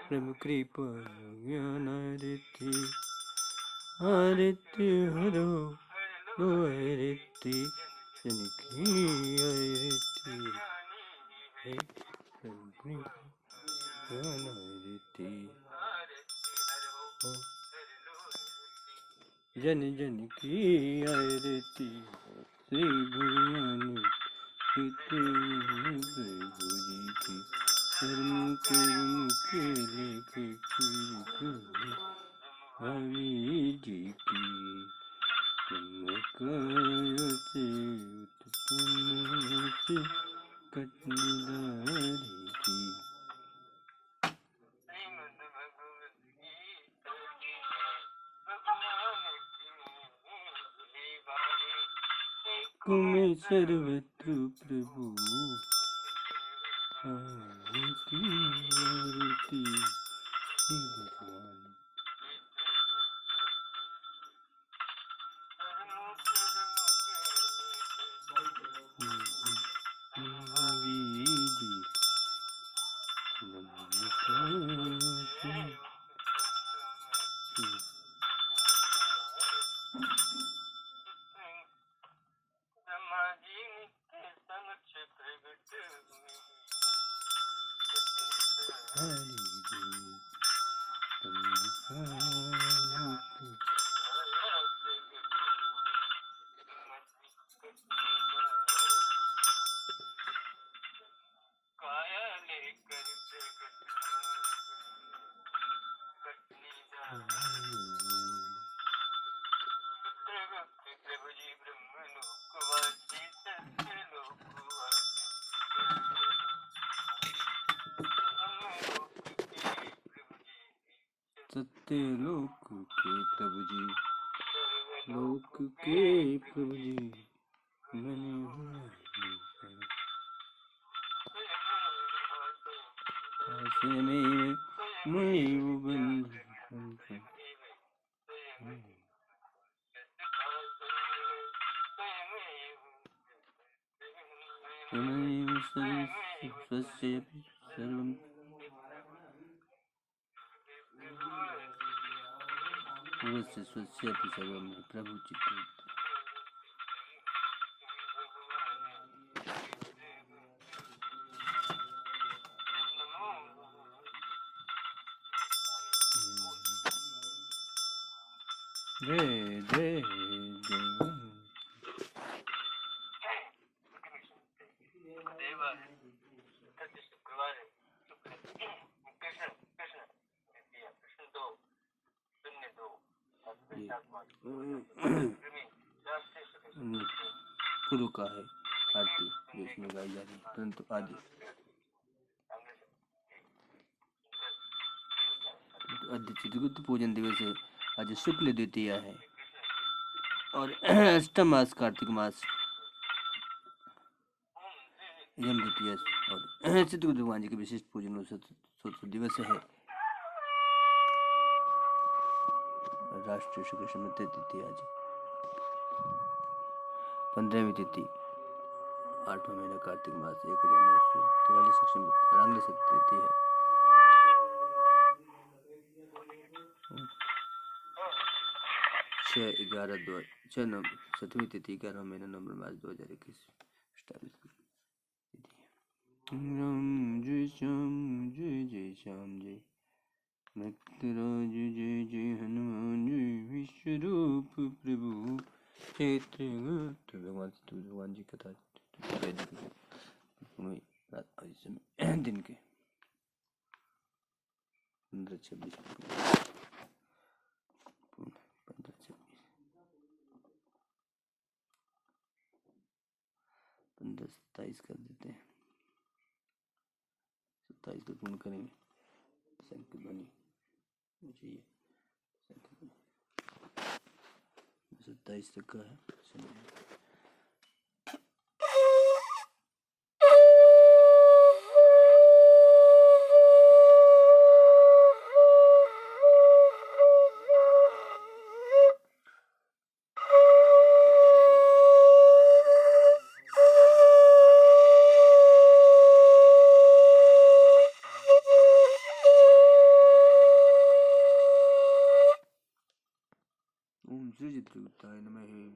Speaker 1: प्रभु कृपा ज्ञान आरती हरो लो आरती जनकी आरती है प्रभु ज्ञान आरती जन जन की आरती श्री भगवान प्रभु जी की कर्म कर्म के लेके हरि जी की ब्रह्मकाय से उत्पन्न से कटनीदारी की तुम्हें सर्वत्र प्रभु आरती आरती श्री भगवान हरि जी सत्य लोक के प्रभु जी लोक के प्रभु जी मैंने ऐसे में मैं बंधन स्वस्य सर्वं स्वस्य सर्वं प्रभु चित्त जय जय जय गुरु का है आरती जो इसमें गाई जा रही है परंतु आदि चित्रगुप्त पूजन दिवस आज शुक्ल द्वितीय है और अष्टम मास कार्तिक मास यम द्वितीय और चित्रगुप्त भगवान जी के विशिष्ट पूजन दिवस है। राष्ट्रीय शुक्ल समृद्धि तिथि आज 15वीं तिथि 8वां महीना कार्तिक मास 1943 रंग तिथि है। 7वीं तिथि 11वां महीना नवंबर मास 2021 राम जय श्याम जय श्याम जय भक्तराज जय जय हनुमान जय विश्वरूप प्रभु क्षेत्र भगवान जी कथा दिन के 15-26 15-27 कर देते हैं। 27 को पूर्ण करेंगे। शंकर ध्वनि चाहिए 27 तक का है। श्रीगुप्ताय नमः।